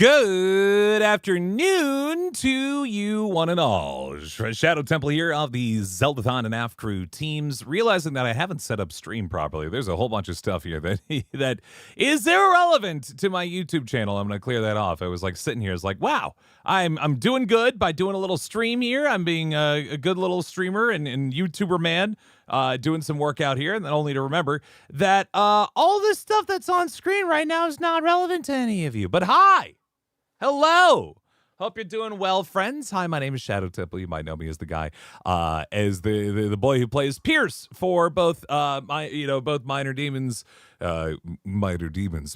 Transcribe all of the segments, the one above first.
Good afternoon to you one and all. Shadow Temple here of the Zeldathon and AF Crew teams. Realizing that I haven't set up stream properly, there's a whole bunch of stuff here that is irrelevant to my YouTube channel. I'm going to clear that off. I was like sitting here, I was like, wow, I'm doing good by doing a little stream here. I'm being a good little streamer and YouTuber man. Doing some work out here, and then only to remember that all this stuff that's on screen right now is not relevant to any of you. But hi, hello, hope you're doing well, friends. Hi, my name is Shadow Temple. You might know me as the guy, as the boy who plays Pierce for both both Minor Demons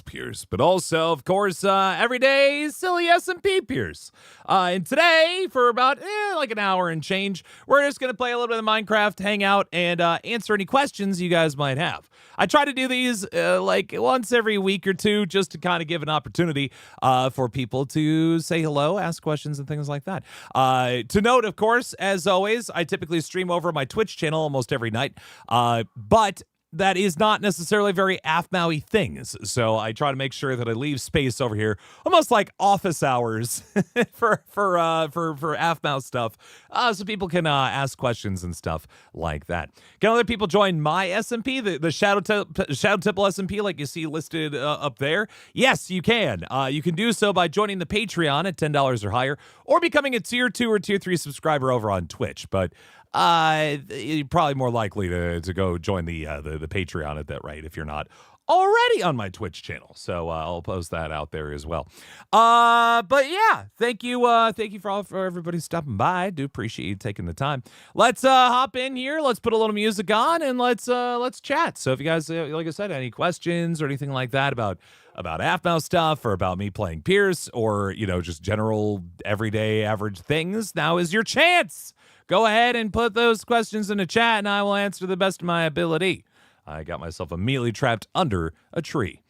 Pierce, but also, of course, everyday silly SMP Pierce. And today, for about like an hour and change, we're just going to play a little bit of Minecraft, hang out, and answer any questions you guys might have. I try to do these like once every week or two just to kind of give an opportunity for people to say hello, ask questions, and things like that. To note, of course, as always, I typically stream over my Twitch channel almost every night, but that is not necessarily very AFMAUI things, so I try to make sure that I leave space over here, almost like office hours for AFMAU stuff, so people can ask questions and stuff like that. Can other people join my SMP, the Shadow Temple SMP, like you see listed up there? Yes, you can. You can do so by joining the Patreon at $10 or higher, or becoming a Tier 2 or Tier 3 subscriber over on Twitch, but you're probably more likely to go join the Patreon at that rate if you're not already on my Twitch channel. So I'll post that out there as well. But yeah, thank you for everybody stopping by. I do appreciate you taking the time. Let's hop in here. Let's put a little music on and let's chat. So if you guys, like I said, any questions or anything like that about AFMAU stuff or about me playing Pierce or just general everyday average things, now is your chance. Go ahead and put those questions in the chat, and I will answer to the best of my ability. I got myself immediately trapped under a tree.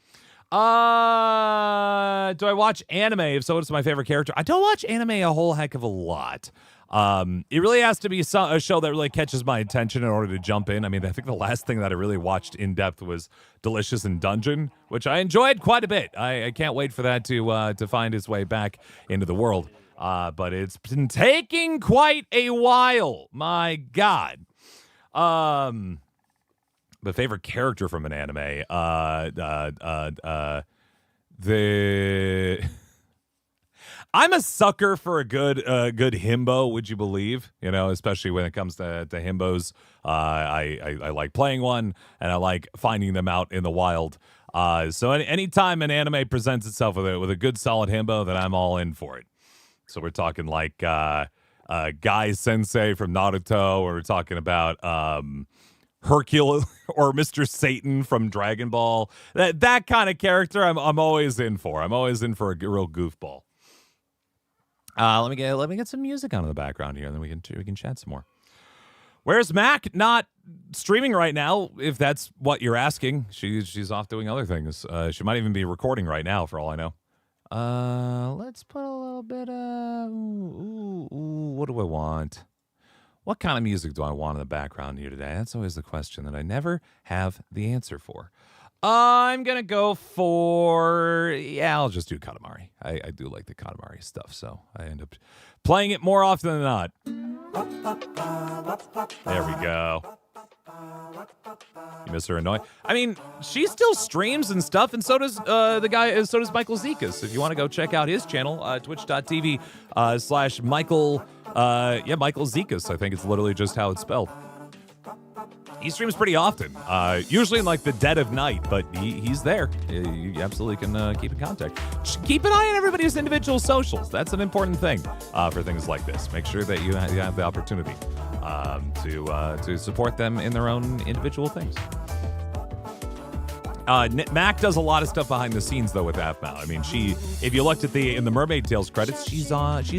Do I watch anime? If so, what's my favorite character? I don't watch anime a whole heck of a lot. It really has to be a show that really catches my attention in order to jump in. I mean, I think the last thing that I really watched in depth was Delicious in Dungeon, which I enjoyed quite a bit. I can't wait for that to find its way back into the world. But it's been taking quite a while. My God. The favorite character from an anime. I'm a sucker for a good himbo, would you believe? Especially when it comes to himbos. I like playing one, and I like finding them out in the wild. So anytime an anime presents itself with a good solid himbo, then I'm all in for it. So we're talking like Guy Sensei from Naruto, or we're talking about Hercule or Mr. Satan from Dragon Ball. That kind of character I'm always in for. I'm always in for a real goofball. Let me get some music on in the background here, and then we can chat some more. Where's Mac? Not streaming right now, if that's what you're asking. She's off doing other things. She might even be recording right now, for all I know. Let's put a little bit of, what do I want? What kind of music do I want in the background here today? That's always the question that I never have the answer for. I'm gonna go for, I'll just do Katamari. I do like the Katamari stuff, so I end up playing it more often than not. There we go. You miss her annoying? I mean, she still streams and stuff, and so does so does Michael Zekas. If you want to go check out his channel, twitch.tv/Michael, Michael Zekas. I think it's literally just how it's spelled. He streams pretty often, usually in like the dead of night, but he's there. You absolutely can keep in contact. Just keep an eye on everybody's individual socials. That's an important thing for things like this. Make sure that you have the opportunity to support them in their own individual things. Mac does a lot of stuff behind the scenes though with AFMAU. I mean, if you looked at in the Mermaid Tales credits, she's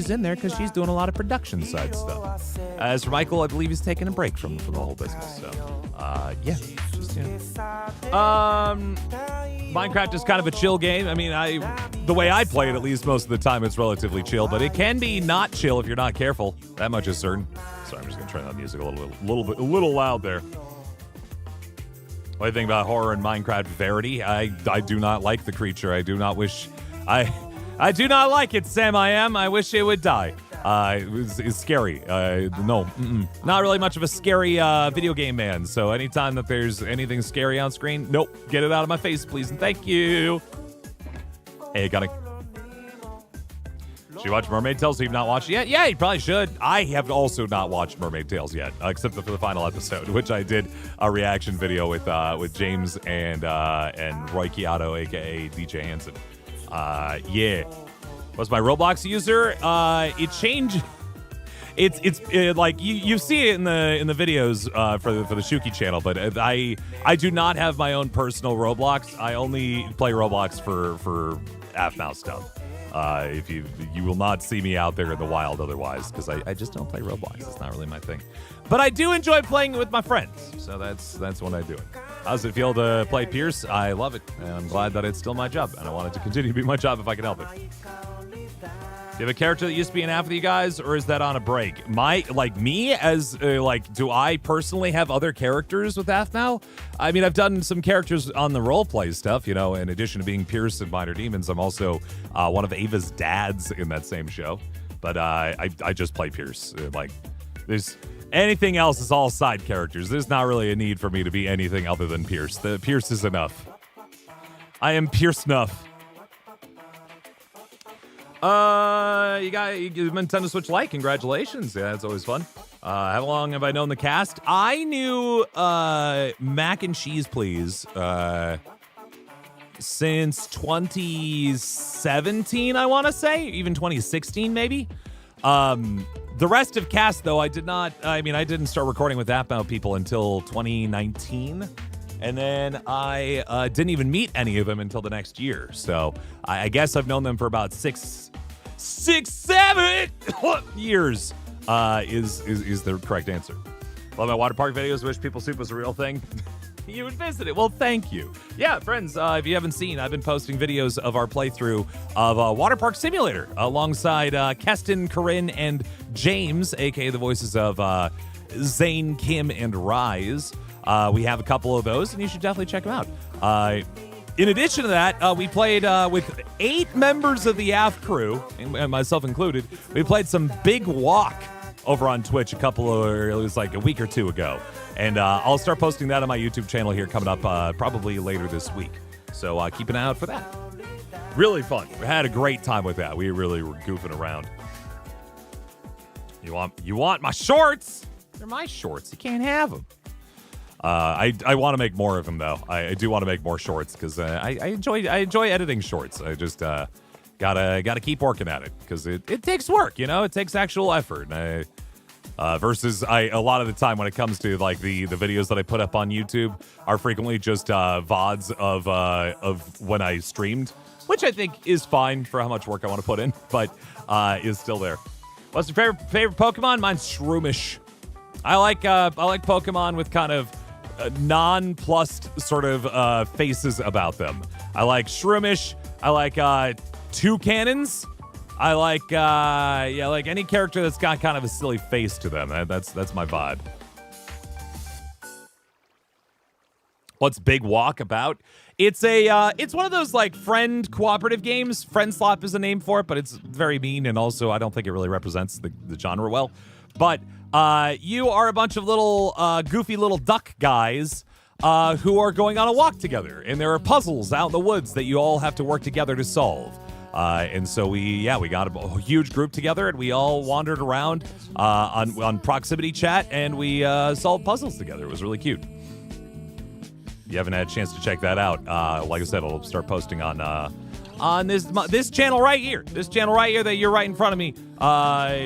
in there because she's doing a lot of production side stuff. As for Michael, I believe he's taking a break from the whole business. So, Minecraft is kind of a chill game. I mean, the way I play it, at least most of the time, it's relatively chill, but it can be not chill if you're not careful. That much is certain. Sorry, I'm just gonna turn that music a little loud there. What do you think about horror in Minecraft Verity? I do not like the creature. I do not wish. I do not like it, Sam. I wish it would die. It's scary. No, not really much of a scary video game man. So anytime that there's anything scary on screen, nope, get it out of my face, please, and thank you. Hey, Gunny. Should you watch Mermaid Tales? So you've not watched it yet? Yeah, you probably should. I have also not watched Mermaid Tales yet, except for the final episode, which I did a reaction video with James and Roy Keato, aka DJ Hansen. Yeah. What's my Roblox user? It changed. It's like you see it in the videos for the Shuki channel, but I do not have my own personal Roblox. I only play Roblox for AFNOW stuff. If you will not see me out there in the wild otherwise, because I just don't play Roblox. It's not really my thing. But I do enjoy playing it with my friends, so that's when I do it. How does it feel to play Pierce? I love it, and I'm glad that it's still my job, and I want it to continue to be my job if I can help it. Do you have a character that used to be in half of you guys, or is that on a break? Do I personally have other characters with half now? I mean, I've done some characters on the roleplay stuff, in addition to being Pierce and Minor Demons, I'm also one of Ava's dads in that same show. But I just play Pierce. There's anything else is all side characters. There's not really a need for me to be anything other than Pierce. The Pierce is enough. I am Pierce enough. You got Nintendo Switch Lite. Congratulations. Yeah, it's always fun. How long have I known the cast? I knew Mac and Cheese Please since 2017, I want to say, even 2016 maybe. The rest of cast, though, I didn't start recording with AppMount people until 2019. And then I didn't even meet any of them until the next year. So I guess I've known them for about 7 years is the correct answer. Love my water park videos. Wish People Soup was a real thing. You would visit it. Well, thank you. Yeah, friends, if you haven't seen, I've been posting videos of our playthrough of Water Park Simulator alongside Keston, Corinne, and James, a.k.a. the voices of Zane, Kim, and Rise. We have a couple of those, and you should definitely check them out. In addition to that, we played with 8 members of the AF crew, and myself included. We played some Big Walk over on Twitch it was like a week or two ago. And I'll start posting that on my YouTube channel here coming up probably later this week. So keep an eye out for that. Really fun. We had a great time with that. We really were goofing around. You want my shorts? They're my shorts. You can't have them. I want to make more of them though. I do want to make more shorts because I enjoy editing shorts. I just gotta keep working at it because it takes work. It takes actual effort. And versus a lot of the time when it comes to like the videos that I put up on YouTube are frequently just VODs of when I streamed, which I think is fine for how much work I want to put in, but is still there. What's your favorite Pokemon? Mine's Shroomish. I like Pokemon with kind of nonplussed sort of faces about them. I like Shroomish. I like Toucannons. I like any character that's got kind of a silly face to them. That's my vibe. What's Big Walk about? It's one of those like friend cooperative games. Friend Slop is a name for it, but it's very mean, and also I don't think it really represents the genre well. But you are a bunch of little goofy little duck guys who are going on a walk together, and there are puzzles out in the woods that you all have to work together to solve. And so we got a huge group together, and we all wandered around on proximity chat, and we solved puzzles together. It was really cute. If you haven't had a chance to check that out, like I said, I'll start posting on this channel right here. This channel right here that you're right in front of me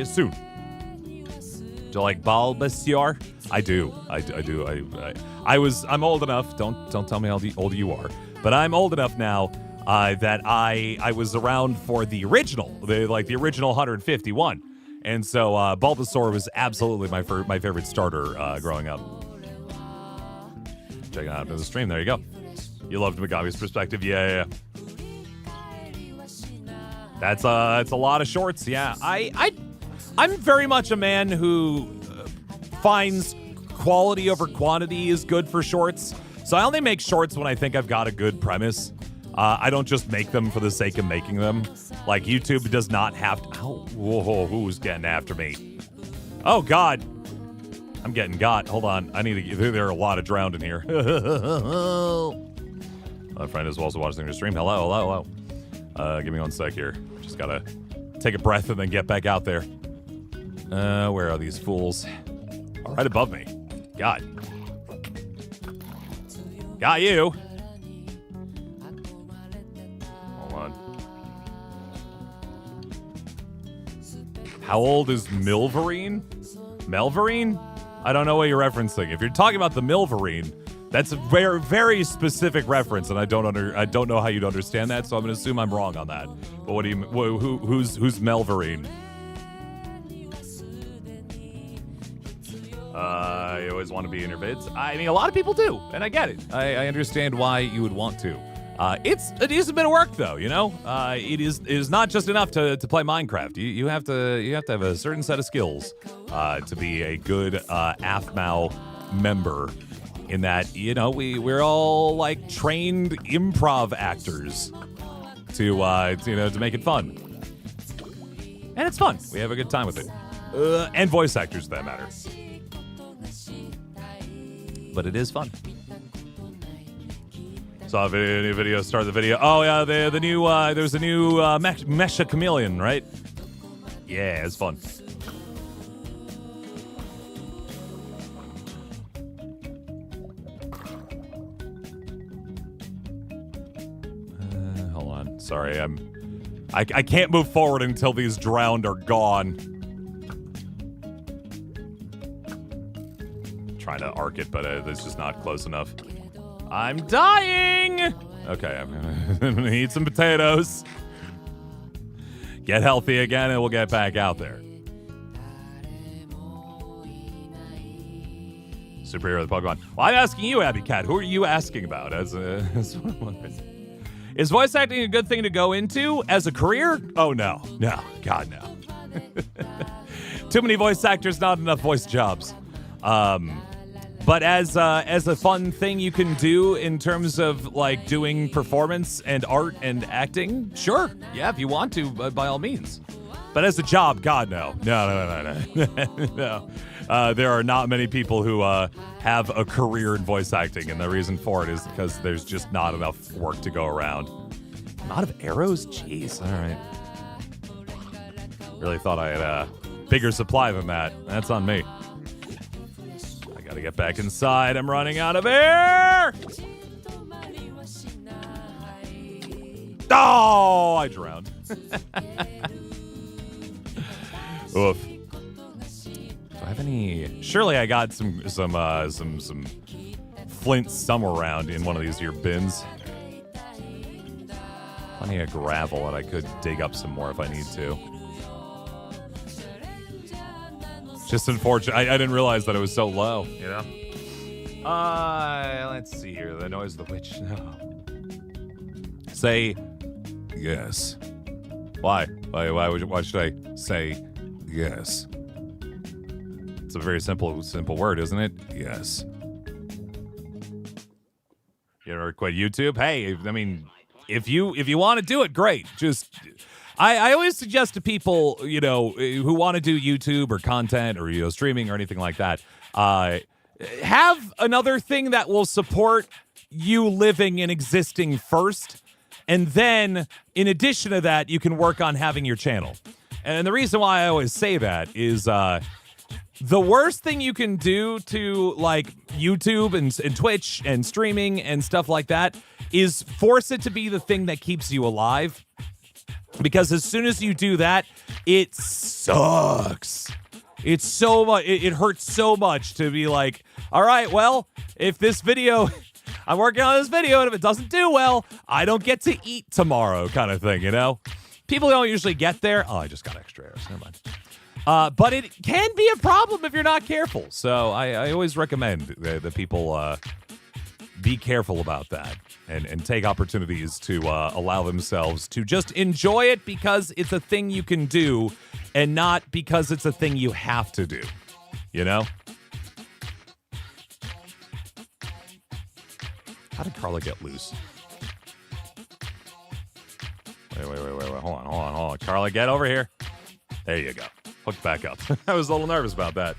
soon. Do you like Bulbasaur? I do. I do. I'm old enough. Don't tell me how old you are, but I'm old enough now that I was around for the original 151, and so Bulbasaur was absolutely my favorite starter growing up. Check it out in the stream. There you go. You loved Magabi's perspective. Yeah. That's a lot of shorts. Yeah, I'm very much a man who finds quality over quantity is good for shorts. So I only make shorts when I think I've got a good premise. I don't just make them for the sake of making them. Like, YouTube does not have to... Oh, whoa, who's getting after me? Oh, God. I'm getting got. Hold on. I need to... There are a lot of drowned in here. My friend is also watching the stream. Hello. Give me 1 sec here. Just gotta take a breath and then get back out there. Where are these fools? Oh, right above me. God. Got you. Hold on. How old is Milverine? Melverine? I don't know what you're referencing. If you're talking about the Milverine, that's a very, very specific reference, and I don't know how you'd understand that, so I'm gonna assume I'm wrong on that. But what do you? Who's Melverine? You always want to be in your vids. I mean, a lot of people do, and I get it. I understand why you would want to. It's a decent bit of work, though. You know, it is not just enough to play Minecraft. You have to have a certain set of skills to be a good AFMAO member. In that, you know, we're all like trained improv actors to make it fun, and it's fun. We have a good time with it, and voice actors, for that matter. But it is fun. Saw a video, started the video. Oh yeah, the new there's a new Mecha Chameleon, right? Yeah, it's fun. Hold on, sorry, I can't move forward until these drowned are gone. Trying to arc it, but it's just not close enough. I'm dying! Okay, I'm gonna eat some potatoes. Get healthy again, and we'll get back out there. Superhero of the Pokemon. Well, I'm asking you, Abby Cat. Who are you asking about? Is voice acting a good thing to go into as a career? Oh, no. No. God, no. Too many voice actors, not enough voice jobs. But as a fun thing you can do in terms of like doing performance and art and acting, sure, yeah, if you want to, by all means. But as a job, God, no, no. There are not many people who have a career in voice acting, and the reason for it is because there's just not enough work to go around. A lot of arrows, jeez. All right. Really thought I had a bigger supply than that. That's on me. Gotta get back inside. I'm running out of air. Oh, I drowned. Oof. Do I have any? Surely I got some flint somewhere around in one of these here bins. Plenty of gravel, and I could dig up some more if I need to. Just unfortunate. I didn't realize that it was so low, you know? Let's see here. The noise of the witch. No. Say yes. Why? Why should I say yes? It's a very simple word, isn't it? Yes. You ever quit YouTube? Hey, I mean, if you want to do it, great. Just... I always suggest to people, you know, who want to do YouTube or content or, you know, streaming or anything like that, have another thing that will support you living and existing first. And then, in addition to that, you can work on having your channel. And the reason why I always say that is the worst thing you can do to, like, YouTube and Twitch and streaming and stuff like that is force it to be the thing that keeps you alive. Because as soon as you do that, it sucks. It's so much. It hurts so much to be like, all right, well, if this video, I'm working on this video, and if it doesn't do well, I don't get to eat tomorrow, kind of thing, you know? People don't usually get there. Oh, I just got extra arrows. Never mind. But it can be a problem if you're not careful. So I always recommend that people be careful about that. And take opportunities to allow themselves to just enjoy it because it's a thing you can do and not because it's a thing you have to do, you know? How did Carla get loose? Wait. Hold on. Carla, get over here. There you go. Hooked back up. I was a little nervous about that.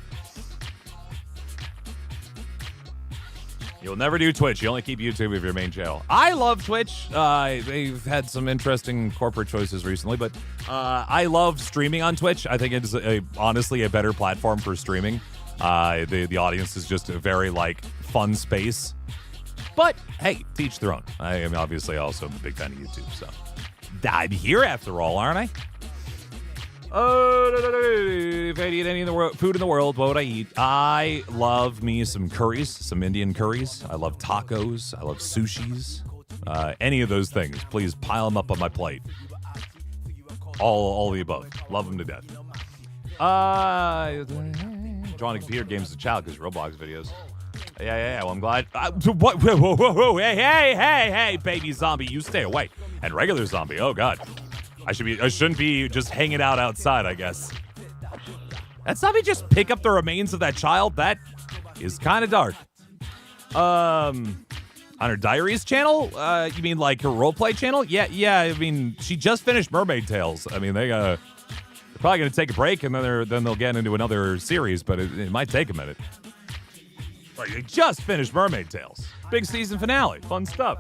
You'll never do Twitch. You only keep YouTube as your main channel. I love Twitch. They've had some interesting corporate choices recently, but I love streaming on Twitch. I think it is honestly a better platform for streaming. The audience is just a very fun space. But hey, to each their own. I am obviously also a big fan of YouTube, so I'm here after all, aren't I? If I'd eat any food in the world, what would I eat? I love me some curries, some Indian curries. I love tacos. I love sushis. Any of those things, please pile them up on my plate. All the above. Love them to death. Drawing computer games as a child because Roblox videos. Yeah. Well, I'm glad. What? Whoa. Hey, baby zombie, you stay away. And regular zombie. Oh God. I shouldn't be just hanging out outside, I guess. That zombie just pick up the remains of that child? That is kind of dark. On her Diaries channel? You mean like her roleplay channel? Yeah. I mean, she just finished Mermaid Tales. I mean, they're probably going to take a break and then they'll get into another series, but it might take a minute. Like, they just finished Mermaid Tales. Big season finale. Fun stuff.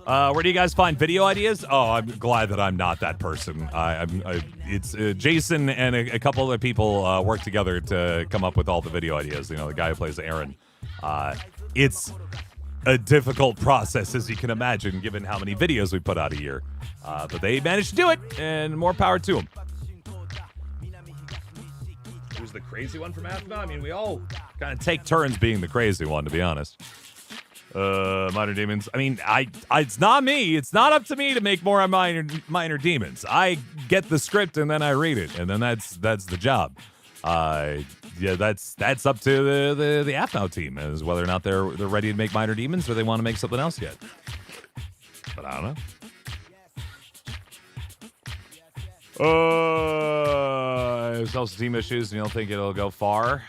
Where do you guys find video ideas? Oh, I'm glad that I'm not that person. It's Jason and a couple other people work together to come up with all the video ideas. You know, the guy who plays Aaron. It's a difficult process, as you can imagine, given how many videos we put out a year. But they managed to do it, and more power to them. Who's the crazy one from Athena? I mean, we all kind of take turns being the crazy one, to be honest. Minor Demons. I mean, it's not me. It's not up to me to make more minor Demons. I get the script and then I read it, and then that's the job. That's up to the AFNOW team as whether or not they're ready to make Minor Demons or they want to make something else yet. But I don't know. Self-esteem issues and you don't think it'll go far.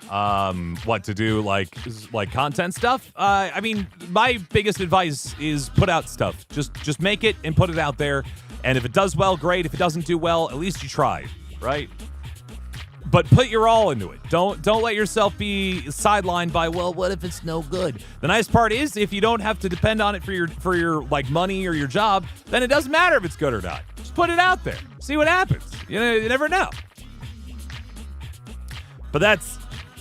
What to do, like content stuff? I mean, my biggest advice is put out stuff. Just make it and put it out there. And if it does well, great. If it doesn't do well, at least you tried, right? But put your all into it. Don't let yourself be sidelined by, well, what if it's no good? The nice part is if you don't have to depend on it for your money or your job, then it doesn't matter if it's good or not. Just put it out there. See what happens. You never know. But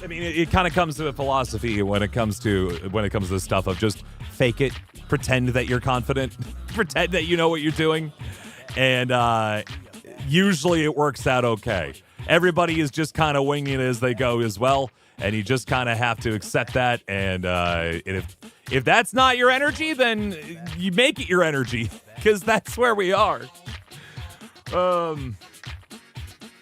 it kind of comes to a philosophy when it comes to this stuff of just fake it, pretend that you're confident, pretend that you know what you're doing, and usually it works out okay. Everybody is just kind of winging it as they go as well, and you just kind of have to accept that. And if that's not your energy, then you make it your energy, because that's where we are.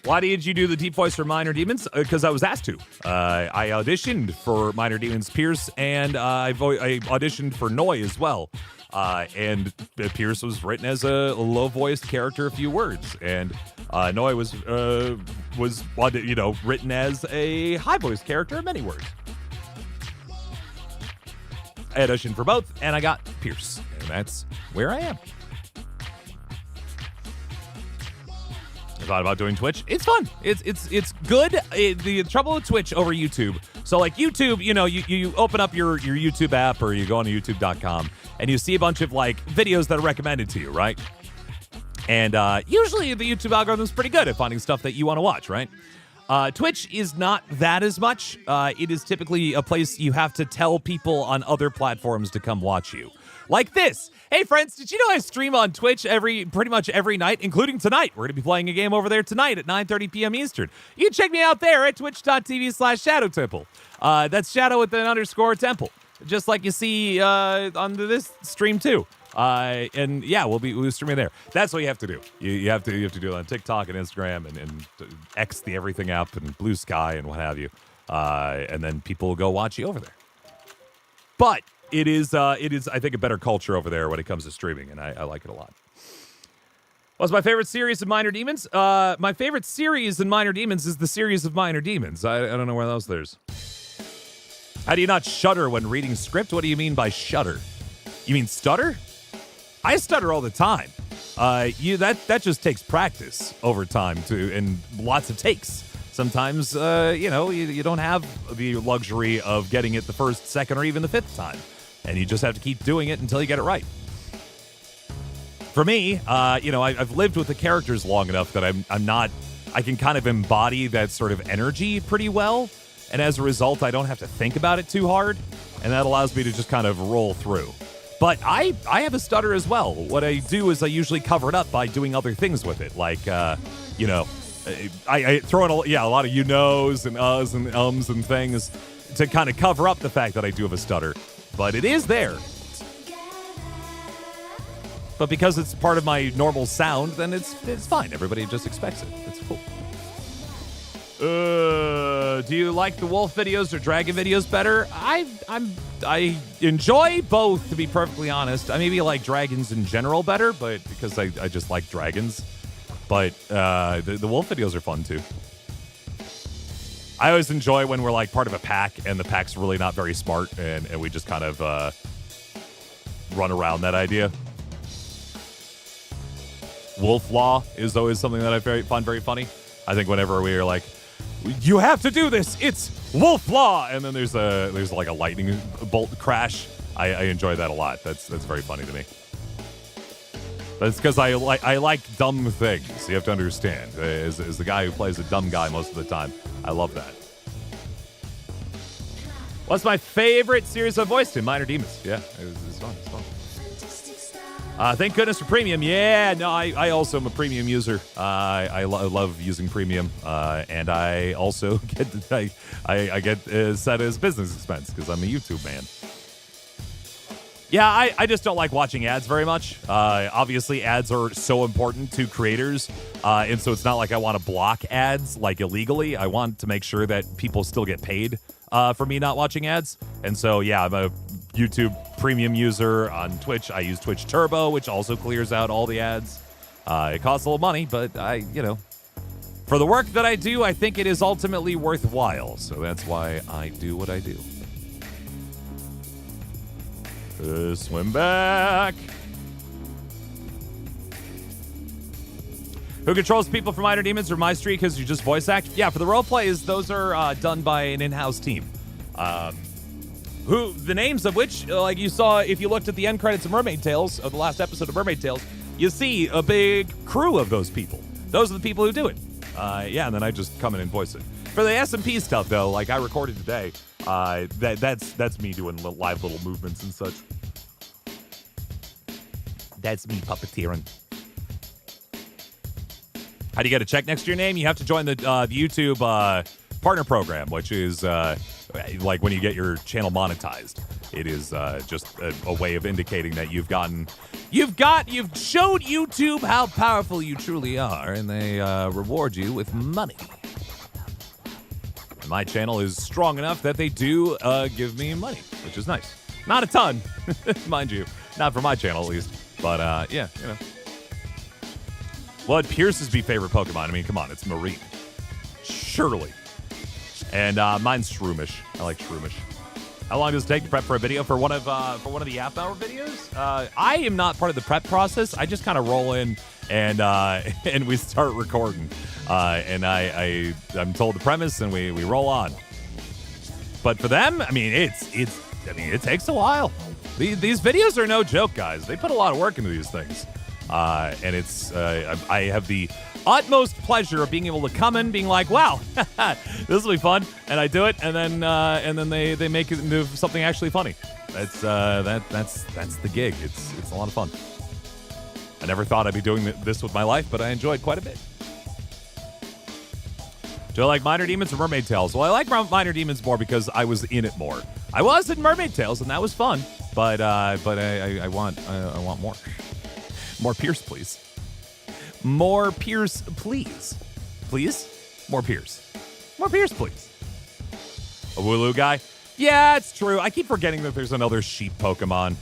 Why did you do the deep voice for Minor Demons? Because I was asked to. I auditioned for Minor Demons Pierce, and I auditioned for Noi as well. And Pierce was written as a low-voiced character, a few words, and Noi was written as a high-voiced character, many words. I auditioned for both, and I got Pierce, and that's where I am. I thought about doing Twitch. It's fun. It's good. The trouble with Twitch over YouTube. So like YouTube, you open up your YouTube app or you go on to youtube.com and you see a bunch of videos that are recommended to you, right? And usually the YouTube algorithm is pretty good at finding stuff that you want to watch, right? Twitch is not that as much. It is typically a place you have to tell people on other platforms to come watch you. Like this. Hey, friends, did you know I stream on Twitch pretty much every night, including tonight? We're going to be playing a game over there tonight at 9:30 p.m. Eastern. You can check me out there at twitch.tv/ShadowTemple. That's Shadow with an _ Temple, just like you see on this stream too. And yeah, we'll be streaming there. That's what you have to do. You have to do it on TikTok and Instagram and X the everything app and Blue Sky and what have you. And then people will go watch you over there. But it is, I think, a better culture over there when it comes to streaming, and I like it a lot. What's my favorite series of Minor Demons? My favorite series in Minor Demons is the series of Minor Demons. I don't know where else there's. How do you not shudder when reading script? What do you mean by shudder? You mean stutter? I stutter all the time. That just takes practice over time too, and lots of takes. Sometimes, you don't have the luxury of getting it the first, second, or even the fifth time, and you just have to keep doing it until you get it right. For me, I've lived with the characters long enough that I can kind of embody that sort of energy pretty well, and as a result, I don't have to think about it too hard, and that allows me to just kind of roll through. But I have a stutter as well. What I do is I usually cover it up by doing other things with it, like, I throw in a lot of you-knows and uhs and ums and things to kind of cover up the fact that I do have a stutter. But it is there. But because it's part of my normal sound, then it's fine. Everybody just expects it. It's cool. Do you like the wolf videos or dragon videos better? I enjoy both, to be perfectly honest. I maybe like dragons in general better, but because I just like dragons. But the wolf videos are fun too. I always enjoy when we're like part of a pack and the pack's really not very smart and we just kind of run around that idea. Wolf law is always something that I find very funny. I think whenever we are like, you have to do this, it's wolf law, and then there's like a lightning bolt crash. I enjoy that a lot. That's very funny to me. That's because I like dumb things. You have to understand. As the guy who plays a dumb guy most of the time, I love that. What's my favorite series I've voiced in? Minor Demons. Yeah, it's fun. It's fun. Thank goodness for premium. Yeah, no, I also am a premium user. I love using premium, and I also get I get set as business expense because I'm a YouTube man. Yeah, I just don't like watching ads very much. Obviously, ads are so important to creators, and so it's not like I want to block ads like illegally. I want to make sure that people still get paid for me not watching ads. And so, yeah, I'm a YouTube premium user. On Twitch, I use Twitch Turbo, which also clears out all the ads. It costs a little money, but for the work that I do, I think it is ultimately worthwhile. So that's why I do what I do. Swim back. Who controls people for Minor Demons or My Street because you just voice act? Yeah, for the role plays, those are done by an in-house team. Who the names of which, like you saw if you looked at the end credits of Mermaid Tales, of the last episode of Mermaid Tales, you see a big crew of those people. Those are the people who do it. And then I just come in and voice it. For the SMP stuff, though, like I recorded today, that's me doing live little movements and such. That's me puppeteering. How do you get a check next to your name? You have to join the YouTube partner program, which is like when you get your channel monetized. It is just a way of indicating that you've showed YouTube how powerful you truly are, and they reward you with money. And my channel is strong enough that they do give me money, which is nice. Not a ton, mind you. Not for my channel, at least. But, yeah, you know. What would Pierce's favorite Pokemon? I mean, come on, it's Mareep. Surely. And mine's Shroomish. I like Shroomish. How long does it take to prep for a video? For one of the half-hour videos? I am not part of the prep process. I just kind of roll in and and we start recording. And I'm told the premise and we roll on. But for them, I mean, it takes a while. These videos are no joke, guys. They put a lot of work into these things. And it's I have the utmost pleasure of being able to come in, being like, "Wow, this will be fun," and I do it, and then they make it into something actually funny. That's the gig. It's a lot of fun. I never thought I'd be doing this with my life, but I enjoyed quite a bit. Do I like Minor Demons or Mermaid Tales? Well, I like Minor Demons more because I was in it more. I was in Mermaid Tales, and that was fun. But I want more. More Pierce, please. More Pierce, please. Please? More Pierce. More Pierce, please. A Wooloo guy? Yeah, it's true. I keep forgetting that there's another sheep Pokemon.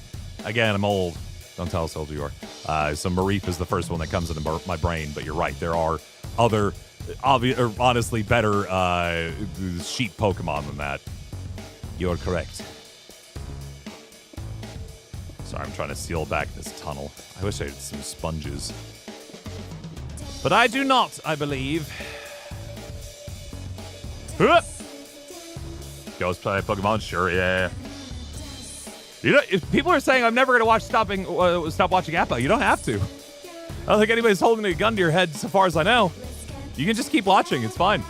Again, I'm old. Don't tell us how old you are. So Mareep is the first one that comes into my brain, but you're right. There are other, honestly, better sheep Pokemon than that. You're correct. So Sorry, I'm trying to seal back this tunnel. I wish I had some sponges. But I do not, I believe. Ghost play Pokemon? Sure, yeah. You know, if people are saying I'm never going to stop watching Appa, you don't have to. I don't think anybody's holding a gun to your head so far as I know. You can just keep watching. It's fine.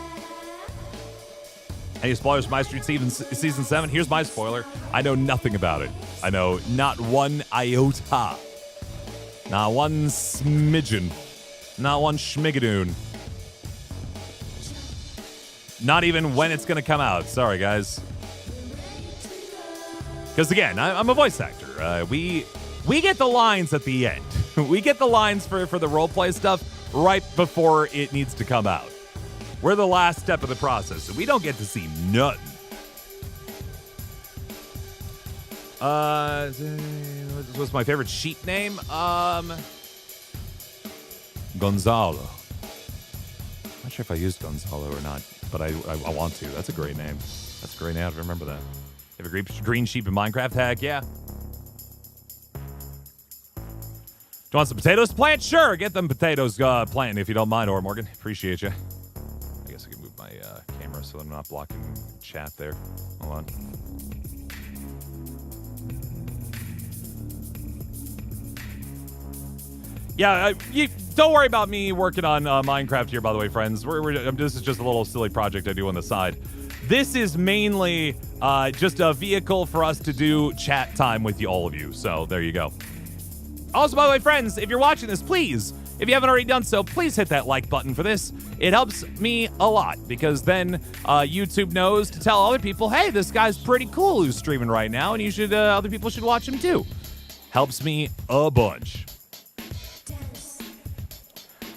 Any spoilers for My Street Season 7? Here's my spoiler. I know nothing about it. I know not one iota. Not one smidgen. Not one schmigadoon. Not even when it's going to come out. Sorry, guys. Because, again, I'm a voice actor. We get the lines at the end. We get the lines for the roleplay stuff right before it needs to come out. We're the last step of the process, so we don't get to see nothing. What's my favorite sheep name? Gonzalo. Not sure if I used Gonzalo or not, but I want to. That's a great name. That's a great name. I have to remember that. You have a green sheep in Minecraft? Heck yeah. Do you want some potatoes to plant? Sure, get them potatoes planting if you don't mind, Or Morgan. Appreciate you. I guess I can move my camera so I'm not blocking chat there. Hold on. Yeah, don't worry about me working on Minecraft here, by the way, friends. This is just a little silly project I do on the side. This is mainly just a vehicle for us to do chat time with all of you. So there you go. Also, by the way, friends, if you're watching this, please, if you haven't already done so, please hit that like button for this. It helps me a lot because then YouTube knows to tell other people, hey, this guy's pretty cool who's streaming right now, and you should other people should watch him too. Helps me a bunch.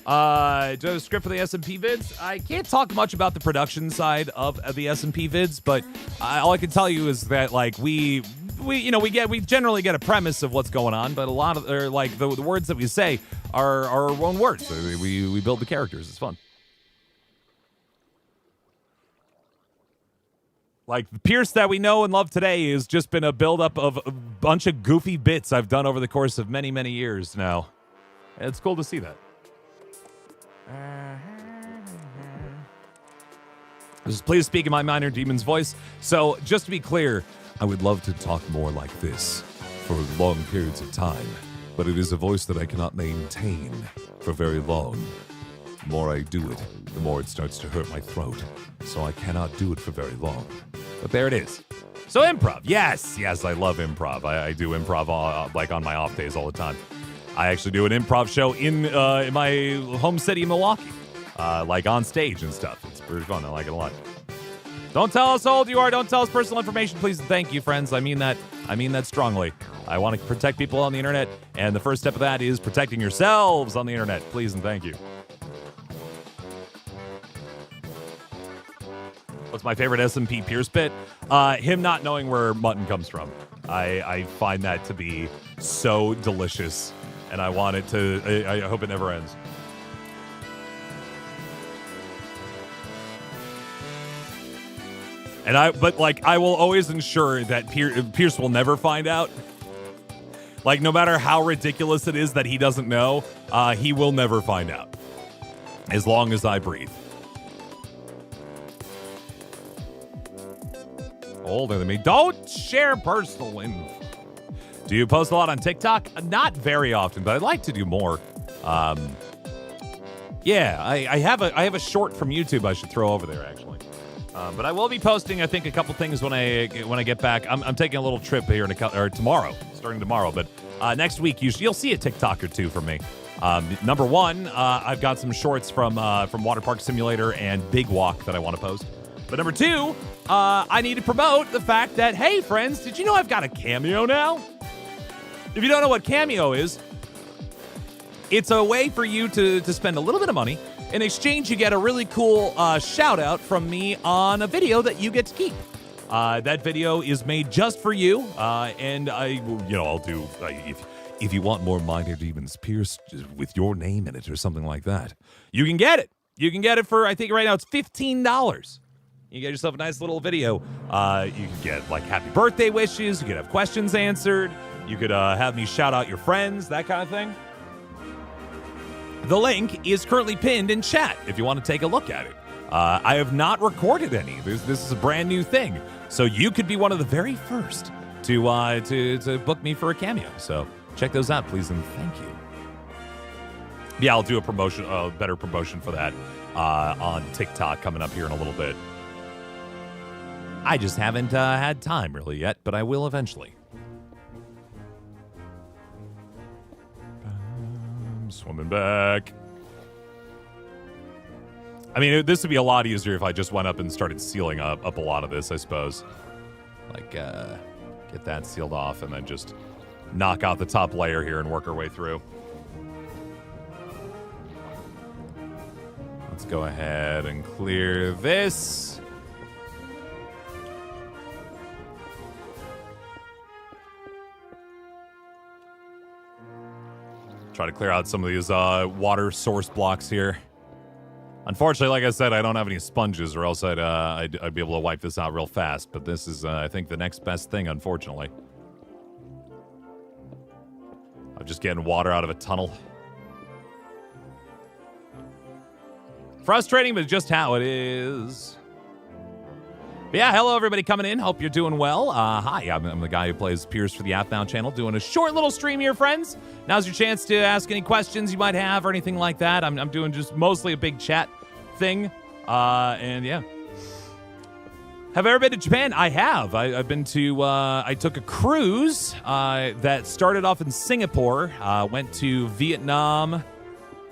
Do I have a script for the SMP vids? I can't talk much about the production side of the SMP vids, but all I can tell you is that like we generally get a premise of what's going on, but a lot of the words that we say are our own words. So we build the characters. It's fun. Like the Pierce that we know and love today has just been a buildup of a bunch of goofy bits I've done over the course of many, many years now. It's cool to see that. Please speak in my minor demon's voice. So, just to be clear, I would love to talk more like this for long periods of time, but it is a voice that I cannot maintain for very long. The more I do it, the more it starts to hurt my throat, so I cannot do it for very long. But there it is. So improv, yes, I love improv. I do improv like on my off days all the time. I actually do an improv show in my home city, Milwaukee, like on stage and stuff. It's pretty fun. I like it a lot. Don't tell us how old you are. Don't tell us personal information, please and thank you, friends. I mean that strongly. I want to protect people on the internet, and the first step of that is protecting yourselves on the internet, please and thank you. What's my favorite SMP Pierce bit? Him not knowing where mutton comes from. I find that to be so delicious, and I want it to. I hope it never ends. And I will always ensure that Pierce will never find out. Like, no matter how ridiculous it is that he doesn't know, he will never find out. As long as I breathe. Older than me. Don't share personal info. Do you post a lot on TikTok? Not very often, but I'd like to do more. Yeah, I have a short from YouTube I should throw over there, actually. But I will be posting, I think, a couple things when I get back. I'm taking a little trip here tomorrow, starting tomorrow. But next week, you'll see a TikTok or two from me. Number one, I've got some shorts from Water Park Simulator and Big Walk that I want to post. But number two, I need to promote the fact that, hey, friends, did you know I've got a Cameo now? If you don't know what Cameo is, it's a way for you to spend a little bit of money. In exchange, you get a really cool shout-out from me on a video that you get to keep. That video is made just for you, and I'll do... If you want more Minor Demons Pierce with your name in it or something like that, you can get it. You can get it for, I think right now it's $15. You get yourself a nice little video. You can get like happy birthday wishes. You can have questions answered. You could have me shout out your friends, that kind of thing. The link is currently pinned in chat if you want to take a look at it. I have not recorded any. This is a brand new thing. So you could be one of the very first to book me for a cameo. So check those out, please, and thank you. Yeah, I'll do a better promotion for that on TikTok coming up here in a little bit. I just haven't had time really yet, but I will eventually. Swimming back. I mean, this would be a lot easier if I just went up and started sealing up a lot of this, I suppose. Like, get that sealed off and then just knock out the top layer here and work our way through. Let's go ahead and clear this. Try to clear out some of these water source blocks here. Unfortunately, like I said, I don't have any sponges, or else I'd be able to wipe this out real fast. But this is, I think, the next best thing, unfortunately. I'm just getting water out of a tunnel. Frustrating, but just how it is. But yeah, hello everybody coming in. Hope you're doing well. Hi, I'm the guy who plays Pierce for the Athbound channel, doing a short little stream here, friends. Now's your chance to ask any questions you might have or anything like that. I'm doing just mostly a big chat thing. And yeah. Have I ever been to Japan? I have. I've been to, I took a cruise that started off in Singapore, went to Vietnam.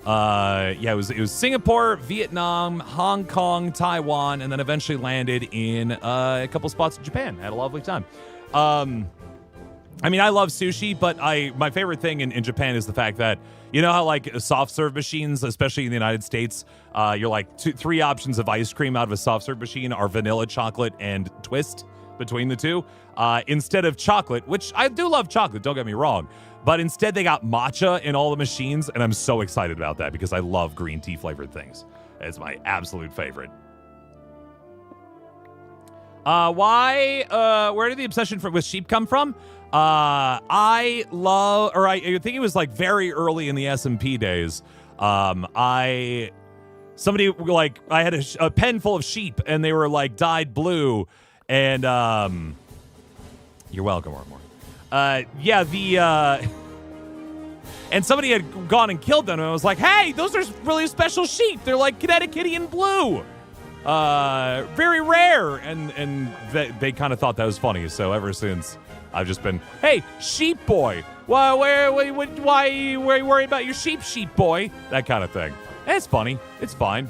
Yeah, it was Singapore, Vietnam, Hong Kong, Taiwan, and then eventually landed in a couple spots in Japan. Had a lovely time. I mean, I love sushi, but my favorite thing in Japan is the fact that, you know how like soft serve machines, especially in the United States, you're like three options of ice cream out of a soft serve machine are vanilla, chocolate, and twist between the two. Instead of chocolate, which I do love chocolate, don't get me wrong, but instead they got matcha in all the machines, and I'm so excited about that because I love green tea flavored things. It's my absolute favorite. Where did the obsession with sheep come from? I think it was like very early in the SMP days. I had a pen full of sheep and they were like dyed blue, and you're welcome, or more. And somebody had gone and killed them, and I was like, hey, those are really special sheep. They're like Connecticutian blue. Very rare. And they kind of thought that was funny. So ever since, I've just been, hey, sheep boy. Why are you worried about your sheep boy? That kind of thing. And it's funny. It's fine.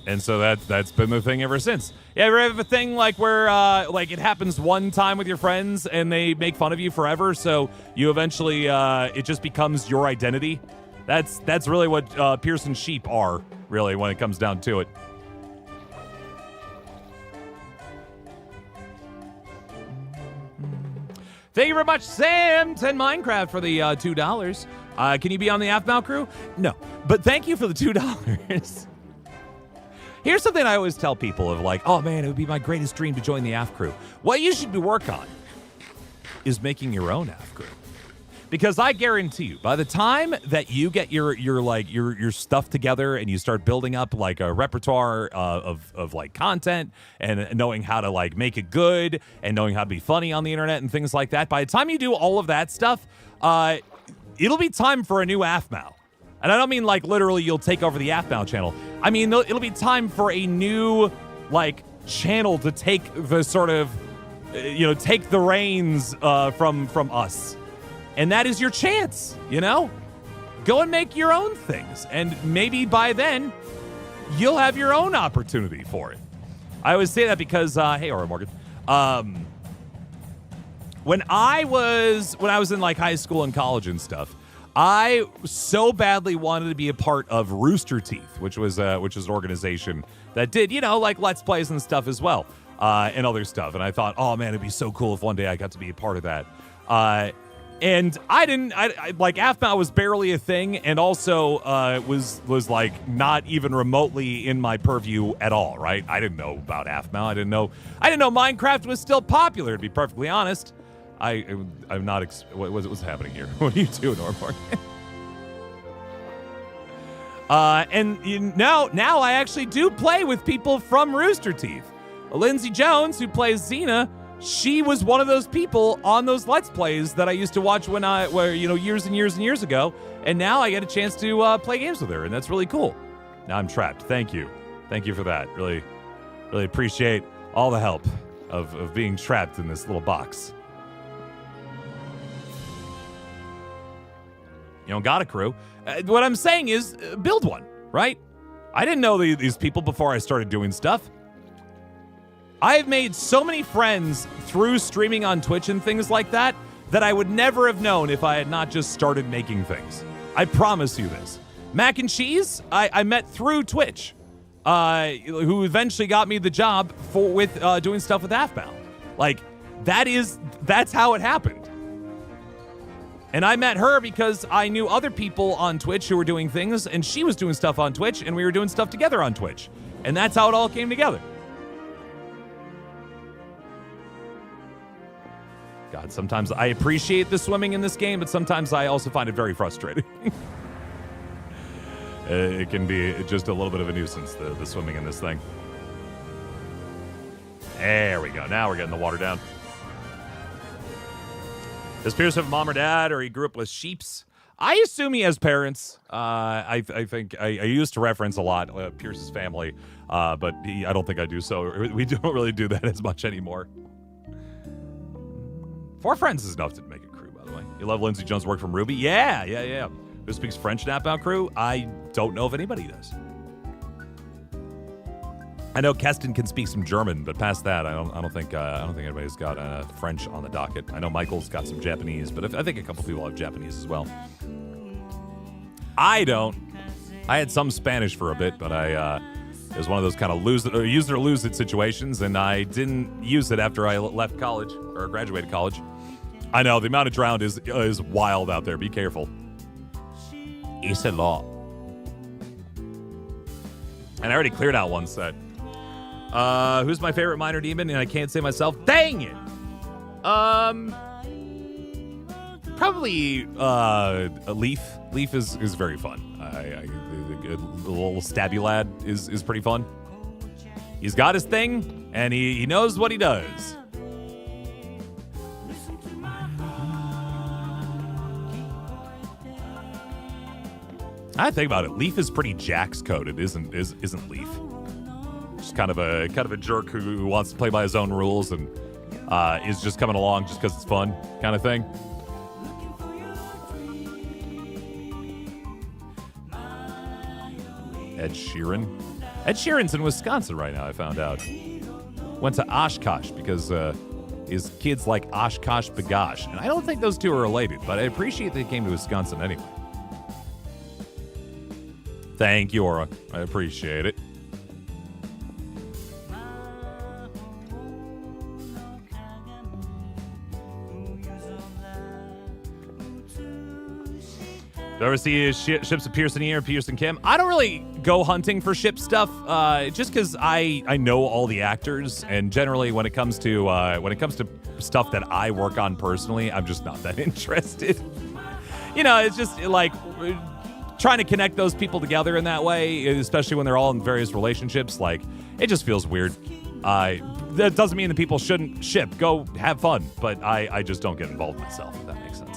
And so that's been the thing ever since. You ever have a thing like where like it happens one time with your friends and they make fun of you forever, so you eventually it just becomes your identity? That's really what Pearson sheep are, really, when it comes down to it. Thank you very much, Sam, 10 Minecraft for the $2. Can you be on the Athbound crew? No, but thank you for the $2. Here's something I always tell people of like, oh man, it would be my greatest dream to join the AF crew. What you should work on is making your own AF crew. Because I guarantee you, by the time that you get your stuff together and you start building up like a repertoire of like content and knowing how to like make it good and knowing how to be funny on the internet and things like that, by the time you do all of that stuff, it'll be time for a new AFMAL. And I don't mean like literally you'll take over the Athbound channel. I mean, it'll be time for a new like channel to take the sort of, take the reins from us. And that is your chance, Go and make your own things. And maybe by then, you'll have your own opportunity for it. I always say that because, hey, Aura Morgan. When I was in like high school and college and stuff, I so badly wanted to be a part of Rooster Teeth, which was an organization that did, like Let's Plays and stuff as well, and other stuff. And I thought, oh man, it'd be so cool if one day I got to be a part of that. And I like Aphmau was barely a thing, and also was like not even remotely in my purview at all, right? I didn't know about Aphmau. I didn't know Minecraft was still popular, to be perfectly honest. I'm not what's happening here? What are you doing, Ormor? And now I actually do play with people from Rooster Teeth. Lindsay Jones, who plays Xena, she was one of those people on those Let's Plays that I used to watch years and years and years ago, and now I get a chance to play games with her, and that's really cool. Now I'm trapped. Thank you for that. Really, really appreciate all the help of being trapped in this little box. You don't got a crew. What I'm saying is, build one, right? I didn't know these people before I started doing stuff. I have made so many friends through streaming on Twitch and things like that I would never have known if I had not just started making things. I promise you this. Mac and Cheese, I met through Twitch, who eventually got me the job with doing stuff with Aphmau. Like, that's how it happened. And I met her because I knew other people on Twitch who were doing things, and she was doing stuff on Twitch, and we were doing stuff together on Twitch. And that's how it all came together. God, sometimes I appreciate the swimming in this game, but sometimes I also find it very frustrating. It can be just a little bit of a nuisance, the swimming in this thing. There we go. Now we're getting the water down. Does Pierce have a mom or dad, or he grew up with sheeps? I assume he has parents. I think I used to reference a lot Pierce's family, but I don't think I do so. We don't really do that as much anymore. 4 friends is enough to make a crew, by the way. You love Lindsay Jones' work from Ruby? Yeah. Who speaks French in Aphmau crew? I don't know if anybody does. I know Keston can speak some German, but past that, I don't think anybody's got French on the docket. I know Michael's got some Japanese, but I think a couple people have Japanese as well. I don't. I had some Spanish for a bit, but it was one of those kind of use it or lose it situations, and I didn't use it after I left college or graduated college. I know the amount of drowned is wild out there. Be careful. It's a lot. And I already cleared out one set. Who's my favorite minor demon? And I can't say myself. Dang it. Probably a Leaf. Leaf is very fun. The little stabby lad is pretty fun. He's got his thing, and he knows what he does. I think about it. Leaf is pretty Jax coded, isn't Leaf? Just kind of a jerk who wants to play by his own rules and is just coming along just because it's fun, kind of thing. Ed Sheeran. Ed Sheeran's in Wisconsin right now, I found out. Went to Oshkosh because his kids like Oshkosh Bagosh. And I don't think those two are related, but I appreciate they came to Wisconsin anyway. Thank you, Aura. I appreciate it. Do you ever see ships of Pearson here, Pearson Kim? I don't really go hunting for ship stuff, just because I know all the actors, and generally when it comes to stuff that I work on personally, I'm just not that interested. You know, it's just like trying to connect those people together in that way, especially when they're all in various relationships. Like, it just feels weird. That doesn't mean that people shouldn't ship. Go have fun, but I just don't get involved myself, if that makes sense.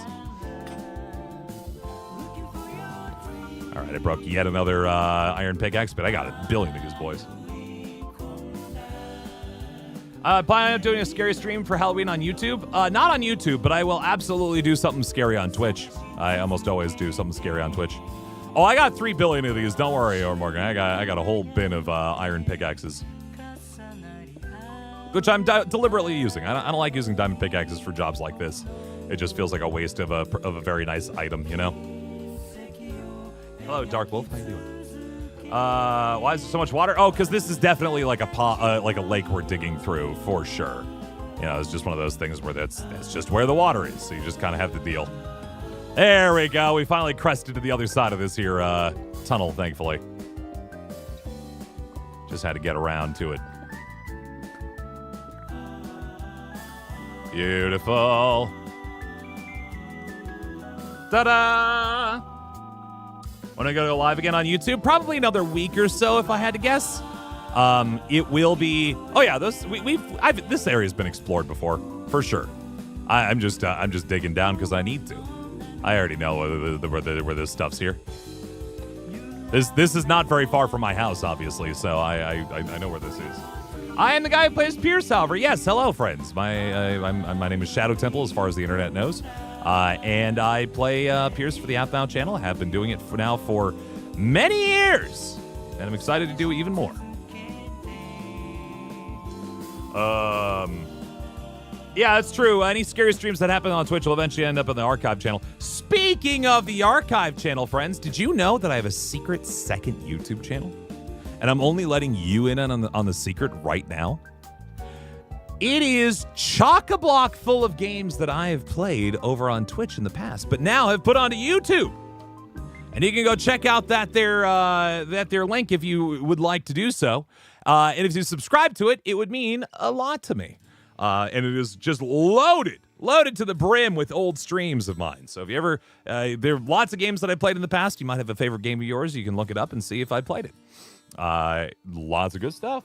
All right, I broke yet another iron pickaxe, but I got a billion of these boys. Planning on doing a scary stream for Halloween on YouTube? Not on YouTube, but I will absolutely do something scary on Twitch. I almost always do something scary on Twitch. Oh, I got 3 billion of these. Don't worry, Morgan. I got a whole bin of iron pickaxes, which I'm deliberately using. I don't like using diamond pickaxes for jobs like this. It just feels like a waste of a very nice item, you know? Hello, Dark Wolf. How you doing? Why is there so much water? Oh, because this is definitely like a lake we're digging through, for sure. It's just one of those things where that's just where the water is. So you just kind of have to deal. There we go. We finally crested to the other side of this here tunnel, thankfully. Just had to get around to it. Beautiful. Ta-da! When I go live again on YouTube, probably another week or so, if I had to guess. It will be. Oh yeah, this area's been explored before, for sure. I'm just digging down because I need to. I already know where this stuff's here. This is not very far from my house, obviously, so I know where this is. I am the guy who plays Pierce, however. Yes, hello, friends. My name is Shadow Temple, as far as the internet knows. And I play Pierce for the Outbound channel. I have been doing it for many years. And I'm excited to do it even more. Yeah, that's true. Any scary streams that happen on Twitch will eventually end up on the archive channel. Speaking of the archive channel, friends, did you know that I have a secret second YouTube channel? And I'm only letting you in on the secret right now. It is chock-a-block full of games that I have played over on Twitch in the past, but now have put onto YouTube. And you can go check out that their link if you would like to do so. And if you subscribe to it, it would mean a lot to me. And it is just loaded to the brim with old streams of mine. So if you ever, there are lots of games that I played in the past. You might have a favorite game of yours. You can look it up and see if I played it. Lots of good stuff.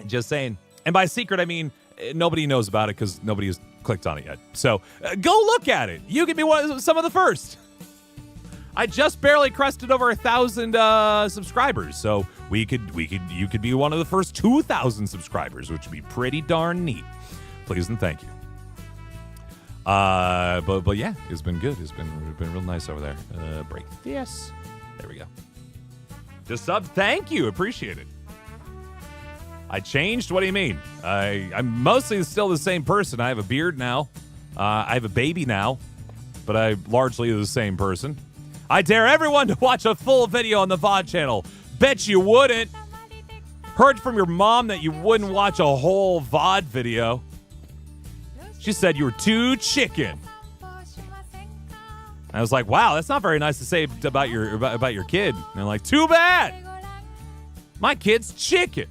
Just saying. And by secret, I mean nobody knows about it because nobody has clicked on it yet. So go look at it. You could be some of the first. I just barely crested over 1,000 subscribers, so you could be one of the first 2,000 subscribers, which would be pretty darn neat. Please and thank you. But yeah, it's been good. It's been real nice over there. Break this. There we go. Just sub. Thank you. Appreciate it. I changed? What do you mean? I'm mostly still the same person. I have a beard now. I have a baby now, but I'm largely the same person. I dare everyone to watch a full video on the VOD channel. Bet you wouldn't. Heard from your mom that you wouldn't watch a whole VOD video. She said you were too chicken. I was like, wow, that's not very nice to say about your kid. And they're like, too bad. My kid's chicken.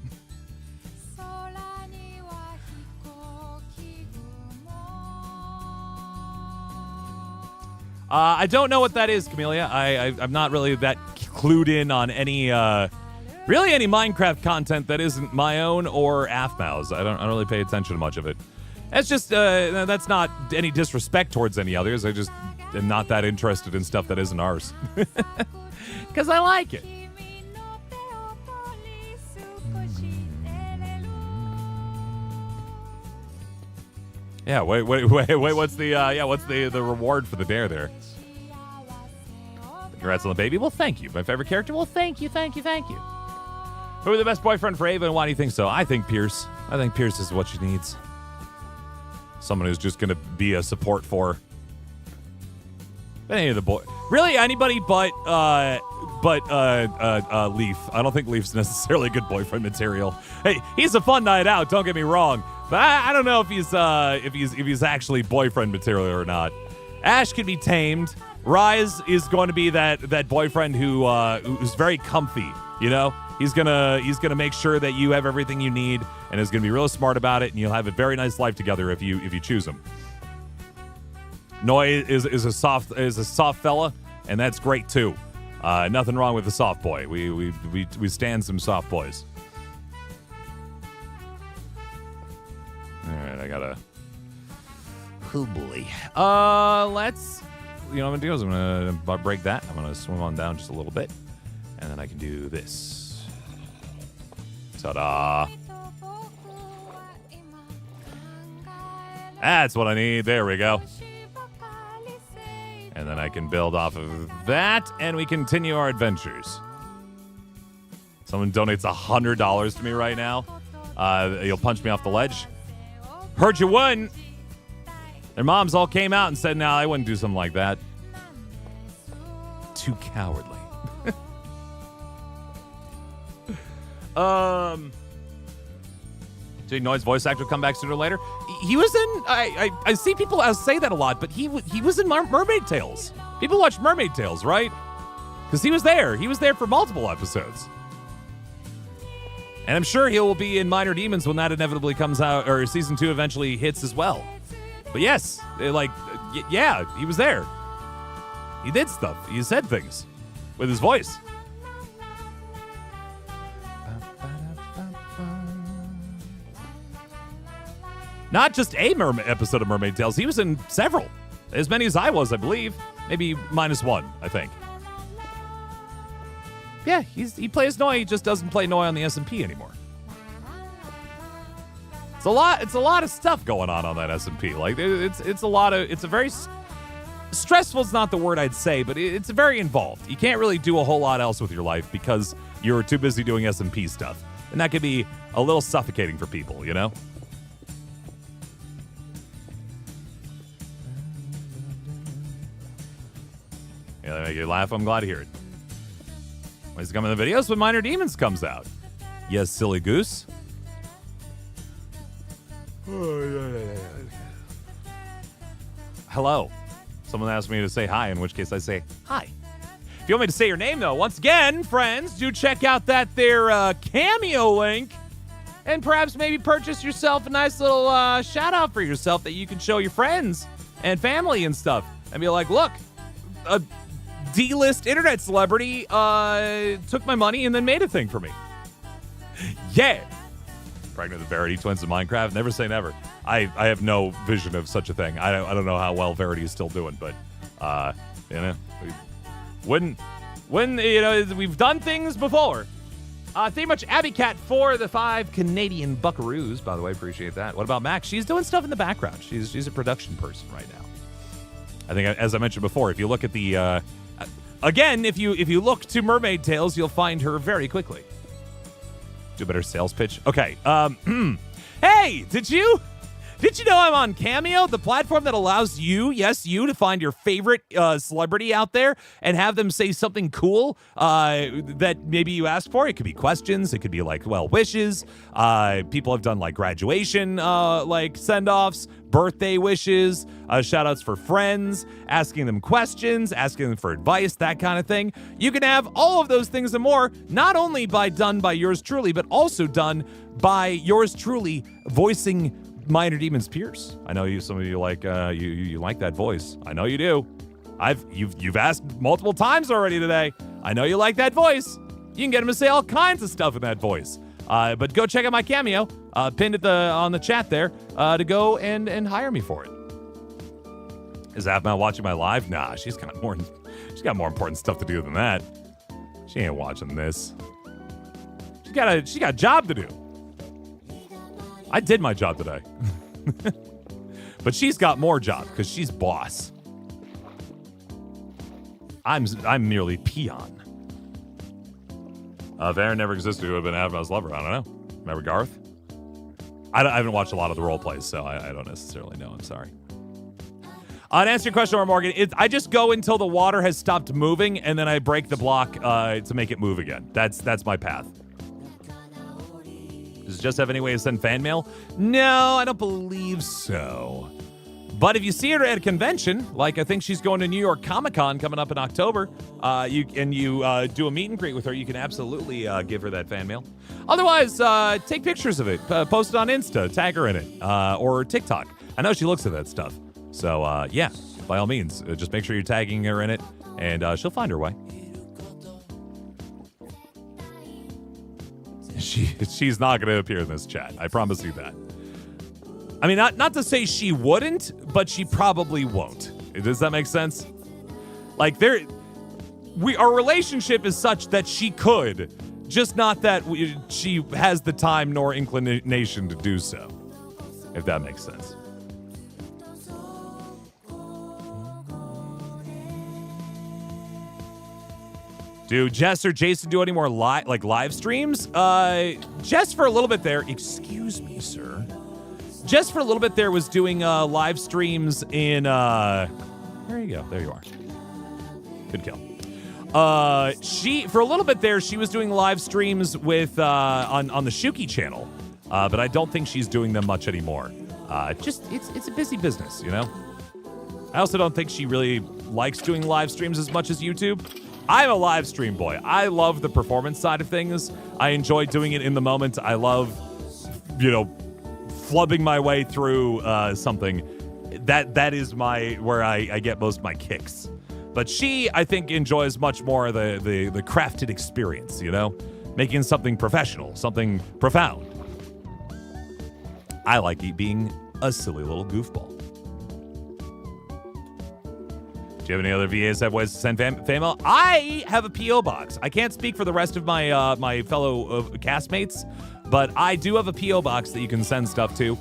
I don't know what that is, Camellia. I'm not really that clued in on any Minecraft content that isn't my own or AFMAU's. I don't really pay attention to much of it. That's just that's not any disrespect towards any others. I just am not that interested in stuff that isn't ours. Because I like it. Yeah, wait. What's the reward for the dare there? Congrats on the baby. Well, thank you. My favorite character. Well, thank you. Who are the best boyfriend for Ava, and why do you think so? I think Pierce. I think Pierce is what she needs. Someone who's just going to be a support for any of the boy. Really, anybody but Leaf. I don't think Leaf's necessarily good boyfriend material. Hey, he's a fun night out. Don't get me wrong. But I don't know if he's actually boyfriend material or not. Ash can be tamed. Rise is going to be that boyfriend who's very comfy. You know, he's gonna make sure that you have everything you need, and is gonna be real smart about it, and you'll have a very nice life together if you choose him. Noi is a soft fella, and that's great too. Nothing wrong with the soft boy. We stand some soft boys. All right, I gotta. Oh boy. Let's. You know what I'm gonna do is I'm gonna break that. I'm gonna swim on down just a little bit, and then I can do this. Ta-da! That's what I need. There we go. And then I can build off of that, and we continue our adventures. Someone donates $100 to me right now. You'll punch me off the ledge. Heard you wouldn't. Their moms all came out and said, no, I wouldn't do something like that. Too cowardly. Do you know his voice actor will come back sooner or later? He was in. I see people say that a lot, but he was in Mermaid Tales. People watch Mermaid Tales, right? Because he was there. He was there for multiple episodes. And I'm sure he will be in Minor Demons when that inevitably comes out, or season 2 eventually hits as well. But yes, yeah, he was there. He did stuff. He said things with his voice. Not just a episode of Mermaid Tales. He was in several. As many as I was, I believe. Maybe -1, I think. Yeah, he plays Noi. He just doesn't play Noi on the SMP anymore. It's a lot of stuff going on that SMP. Like it's a lot of. It's a very stressful. Is not the word I'd say, but it's very involved. You can't really do a whole lot else with your life because you're too busy doing SMP stuff, and that can be a little suffocating for people. You know. Yeah, they make you laugh. I'm glad to hear it. When he's coming to the videos when Minor Demons comes out. Yes, silly goose. Hello. Someone asked me to say hi, in which case I say hi. If you want me to say your name, though, once again, friends, do check out that there Cameo link and perhaps maybe purchase yourself a nice little shout-out for yourself that you can show your friends and family and stuff. And be like, look, a D-list internet celebrity took my money and then made a thing for me. Yeah. Pregnant with Verity, twins in Minecraft. Never say never. I have no vision of such a thing. I don't know how well Verity is still doing, but you know, when you know, we've done things before. Thank you much, Abby Cat, for the 5 Canadian buckaroos. By the way, appreciate that. What about Max? She's doing stuff in the background. She's a production person right now. I think, as I mentioned before, if you look at the again, if you look to Mermaid Tales, you'll find her very quickly. Do a better sales pitch. Okay. Hey, did you know I'm on Cameo, the platform that allows you, yes, you, to find your favorite celebrity out there and have them say something cool that maybe you asked for? It could be questions. It could be like, well, wishes. People have done like graduation, like send-offs, birthday wishes, shout-outs for friends, asking them questions, asking them for advice, that kind of thing. You can have all of those things and more, not only done by yours truly, but also done by yours truly voicing Minor Demons Pierce. I know some of you like you like that voice. I know you do. You've asked multiple times already today. I know you like that voice. You can get him to say all kinds of stuff in that voice. But go check out my Cameo, pinned on the chat there, to go and hire me for it. Is Avma watching my live? Nah, she's got more important stuff to do than that. She ain't watching this. She got a job to do. I did my job today. But she's got more job because she's boss. I'm merely peon. Varen never existed who would have been Avma's lover. I don't know. Remember Garth? I haven't watched a lot of the role plays, so I don't necessarily know. I'm sorry. To answer your question, Morgan, I just go until the water has stopped moving, and then I break the block to make it move again. That's my path. Does it just have any way to send fan mail? No, I don't believe so. But if you see her at a convention, like I think she's going to New York Comic-Con coming up in October, you do a meet and greet with her, you can absolutely give her that fan mail. Otherwise, take pictures of it, post it on Insta, tag her in it, or TikTok. I know she looks at that stuff. So, yeah, by all means, just make sure you're tagging her in it, and she'll find her way. She's not going to appear in this chat. I promise you that. I mean, not to say she wouldn't, but she probably won't. Does that make sense? Like, our relationship is such that she could, just not that she has the time nor inclination to do so, if that makes sense. Do Jess or Jason do any more live streams? Jess for a little bit there. Excuse me, sir. Jess for a little bit there was doing live streams in. There you go. There you are. Good kill. She for a little bit there. She was doing live streams with on the Shuki channel. but I don't think she's doing them much anymore. It's a busy business, you know? I also don't think she really likes doing live streams as much as YouTube. I'm a live stream boy. I love the performance side of things. I enjoy doing it in the moment. I love, flubbing my way through something. That is where I get most of my kicks. But she, I think, enjoys much more the crafted experience, making something professional, something profound. I like being a silly little goofball. Do you have any other VAs that have ways to send fan mail? I have a P.O. box. I can't speak for the rest of my my fellow castmates, but I do have a P.O. box that you can send stuff to.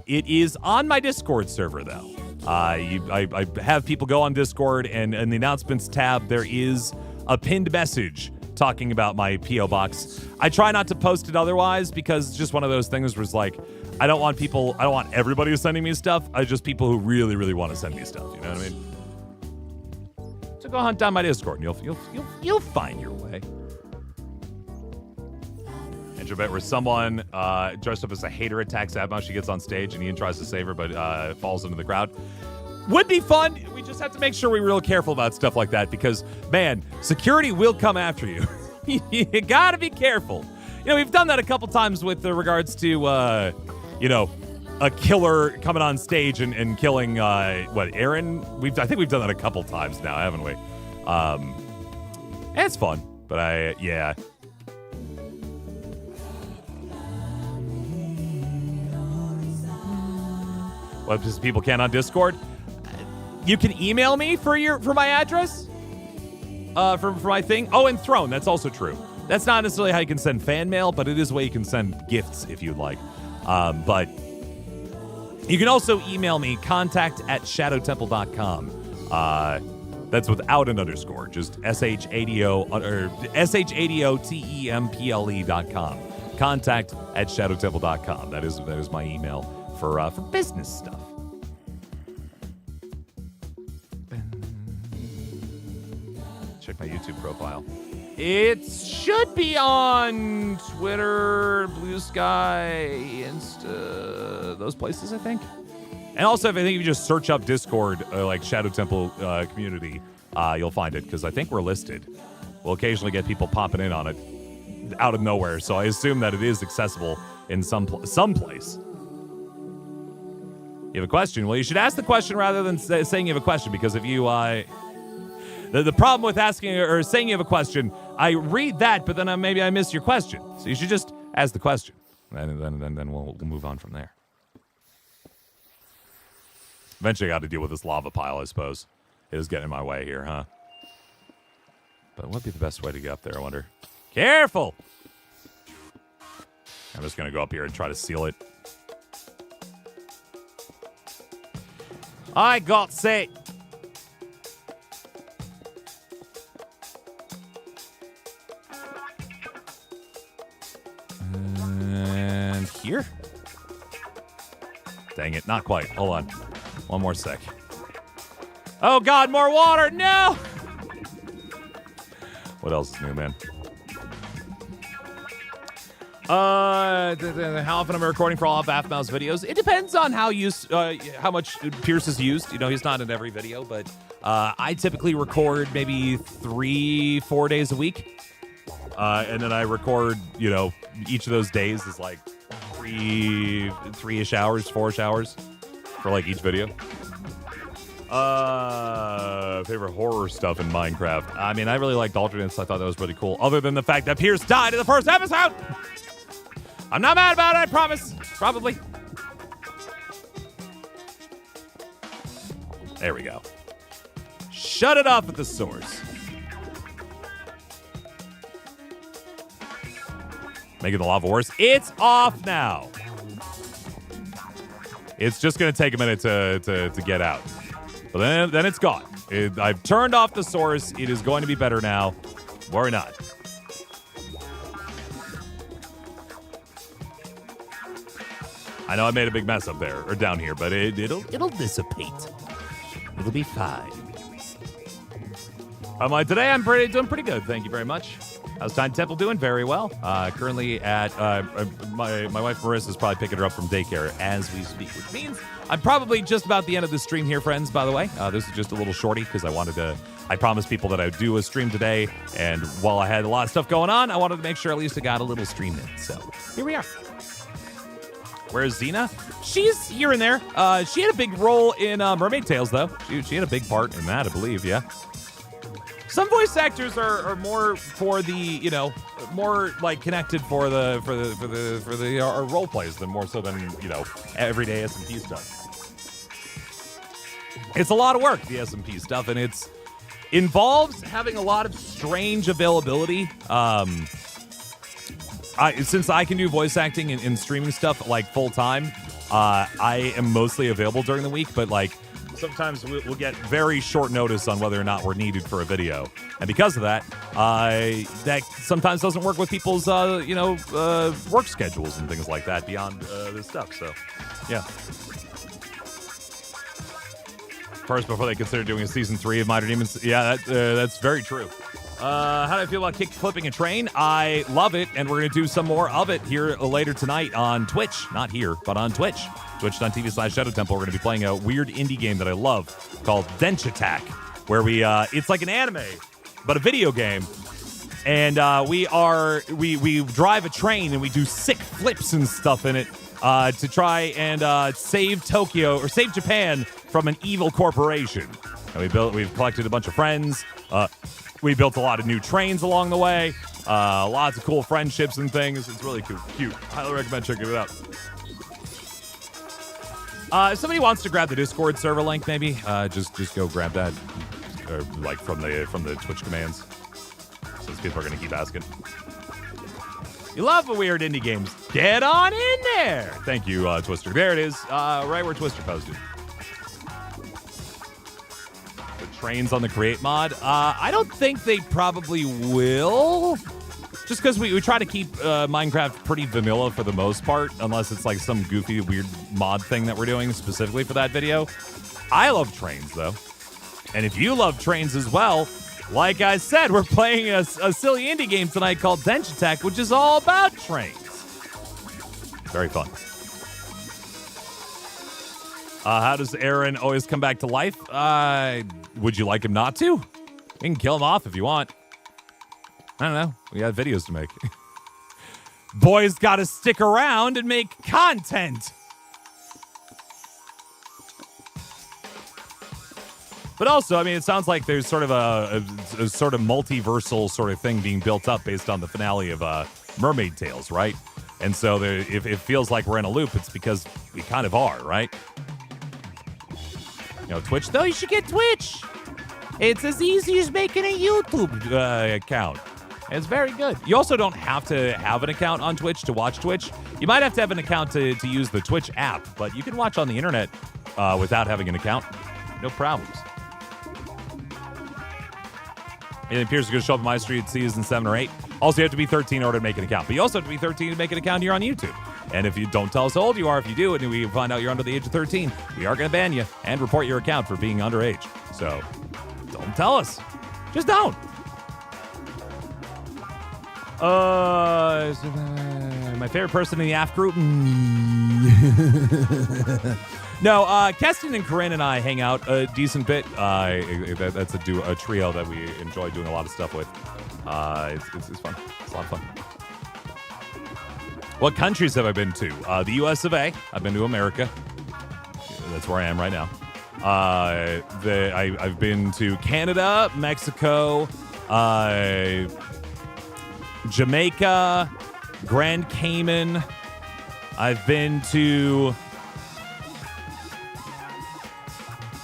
It is on my Discord server, though. I have people go on Discord, and in the announcements tab, there is a pinned message talking about my P.O. box. I try not to post it otherwise because it's just one of those things where it's like, I don't want everybody who's sending me stuff. Just people who really, really want to send me stuff. You know what I mean? So go hunt down my Discord, and you'll find your way. Enter bet where someone dressed up as a hater attacks Abma. She gets on stage and Ian tries to save her, but falls into the crowd. Would be fun. We just have to make sure we're real careful about stuff like that because, man, security will come after you. You gotta be careful. We've done that a couple times with regards to, a killer coming on stage and killing, Aaron? I think we've done that a couple times now, haven't we? And it's fun, but yeah. What does people can on Discord? You can email me for my address, for my thing. Oh, and Throne, that's also true. That's not necessarily how you can send fan mail, but it is a way you can send gifts if you'd like. But you can also email me, contact@shadowtemple.com. That's without an underscore, just SHADO or SHADOTEMPLE.com. Contact@shadowtemple.com. That is my email for business stuff. Check my YouTube profile. It should be on Twitter, Blue Sky, Insta, those places, I think. And also, if you just search up Discord, like Shadow Temple community, you'll find it, because I think we're listed. We'll occasionally get people popping in on it out of nowhere, so I assume that it is accessible in some place. You have a question? Well, you should ask the question rather than saying you have a question, because if you... The problem with asking or saying you have a question, I read that, but then maybe I miss your question. So you should just ask the question, and then we'll move on from there. Eventually, I got to deal with this lava pile, I suppose. It is getting in my way here, huh? But what would be the best way to get up there, I wonder? Careful! I'm just going to go up here and try to seal it. I got set. And here? Dang it, not quite. Hold on. One more sec. Oh, God, more water! No! What else is new, man? How often am I recording for all of Aphmau's videos? It depends on how much Pierce is used. He's not in every video, but I typically record maybe 3-4 days a week. And then I record, each of those days is like 3-ish hours, 4-ish hours for like each video. Favorite horror stuff in Minecraft. I mean, I really liked Alternates. I thought that was really cool. Other than the fact that Pierce died in the first episode. I'm not mad about it, I promise. Probably. There we go. Shut it off at the source. Making the lava worse. It's off now. It's just going to take a minute to get out. But then it's gone. I've turned off the source. It is going to be better now. Worry not. I know I made a big mess up there, or down here, but it'll dissipate. It'll be fine. Today I'm doing pretty good. Thank you very much. How's Tiny Temple doing? Very well. Currently at my wife Marissa is probably picking her up from daycare as we speak, which means I'm probably just about the end of the stream here, friends. By the way, this is just a little shorty because I promised people that I would do a stream today, and while I had a lot of stuff going on, I wanted to make sure at least I got a little stream in. So here we are. Where's Xena? She's here and there. She had a big role in Mermaid Tales, though. She had a big part in that, I believe. Yeah. Some voice actors are more for the, more like connected for the role plays than more so than everyday SMP stuff. It's a lot of work, the SMP stuff, and it's involves having a lot of strange availability. Since I can do voice acting and streaming stuff like full time, I am mostly available during the week, but like sometimes we'll get very short notice on whether or not we're needed for a video. And because of that, that sometimes doesn't work with people's, work schedules and things like that beyond this stuff. So, yeah. First, before they consider doing a season 3 of Minor Demons. Yeah, that's very true. How do I feel about kick flipping a train? I love it, and we're going to do some more of it here later tonight on Twitch. Not here, but on Twitch. Twitch.tv/Shadow Temple. We're going to be playing a weird indie game that I love called Dench Attack, where it's like an anime, but a video game. And we drive a train, and we do sick flips and stuff in it to try and save Tokyo, or save Japan from an evil corporation. And we've collected a bunch of friends. We built a lot of new trains along the way. Lots of cool friendships and things. It's really cute. Highly recommend checking it out. If somebody wants to grab the Discord server link, maybe just go grab that, or like from the Twitch commands. Since people are going to keep asking. You love the weird indie games. Get on in there. Thank you, Twister. There it is, right where Twister posted. Trains on the Create mod. I don't think they probably will. Just because we try to keep Minecraft pretty vanilla for the most part, unless it's like some goofy, weird mod thing that we're doing specifically for that video. I love trains, though. And if you love trains as well, like I said, we're playing a silly indie game tonight called Dench Attack, which is all about trains. Very fun. How does Aaron always come back to life? Would you like him not to? You can kill him off if you want. I don't know. We got videos to make. Boys gotta stick around and make content. But also, I mean, it sounds like there's sort of a sort of multiversal sort of thing being built up based on the finale of Mermaid Tales, right? And so if it feels like we're in a loop, it's because we kind of are, right? Twitch, though, you should get Twitch. It's as easy as making a YouTube account. It's very good. You also don't have to have an account on Twitch to watch Twitch. You might have to have an account to use the Twitch app, but you can watch on the internet without having an account. No problems. It appears to go show up in my street season 7 or 8. Also, you have to be 13 in order to make an account. But you also have to be 13 to make an account here on YouTube. And if you don't tell us how old you are, if you do, and we find out you're under the age of 13, we are going to ban you and report your account for being underage. So, don't tell us. Just don't. My favorite person in the AF group? No, Keston and Corinne and I hang out a decent bit. That's a trio that we enjoy doing a lot of stuff with. It's fun. It's a lot of fun. What countries have I been to? The US of A. I've been to America. That's where I am right now. I've been to Canada, Mexico, Jamaica, Grand Cayman. I've been to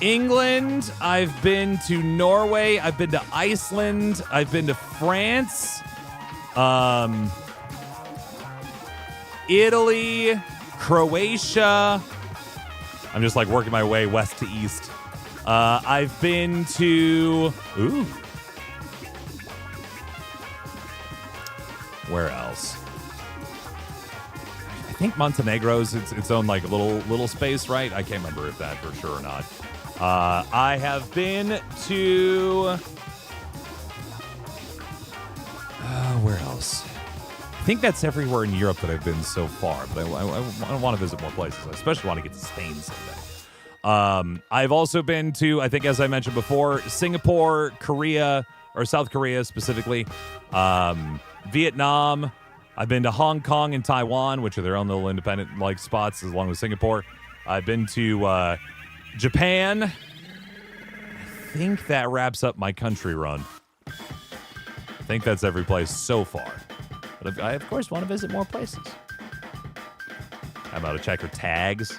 England. I've been to Norway. I've been to Iceland. I've been to France. Italy, Croatia. I'm just like working my way west to east. I've been to... Ooh. Where else? I think Montenegro's its own like little space, right? I can't remember if that for sure or not. I have been to... where else? I think that's everywhere in Europe that I've been so far, but I want to visit more places. I especially want to get to Spain someday. I've also been to, I think as I mentioned before, Singapore, Korea, or South Korea specifically, Vietnam. I've been to Hong Kong and Taiwan, which are their own little independent like spots, along with Singapore. I've been to Japan. I think that wraps up my country run. I think that's every place so far. But I, of course, want to visit more places. How about to check her tags?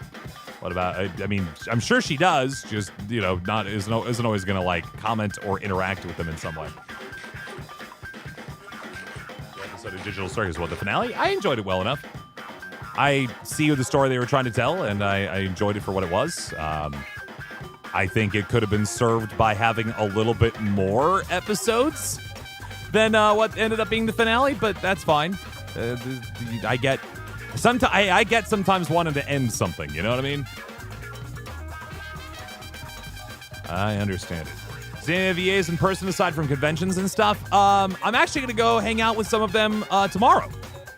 What about, I mean, I'm sure she does, just, you know, isn't always going to, like, comment or interact with them in some way. The episode of Digital Circus, the finale, I enjoyed it well enough. I see the story they were trying to tell, and I enjoyed it for what it was. I think it could have been served by having a little bit more episodes than what ended up being the finale, but that's fine. I get sometimes wanting to end something, you know what I mean? I understand it. See any of VAs in person aside from conventions and stuff? I'm actually gonna go hang out with some of them tomorrow.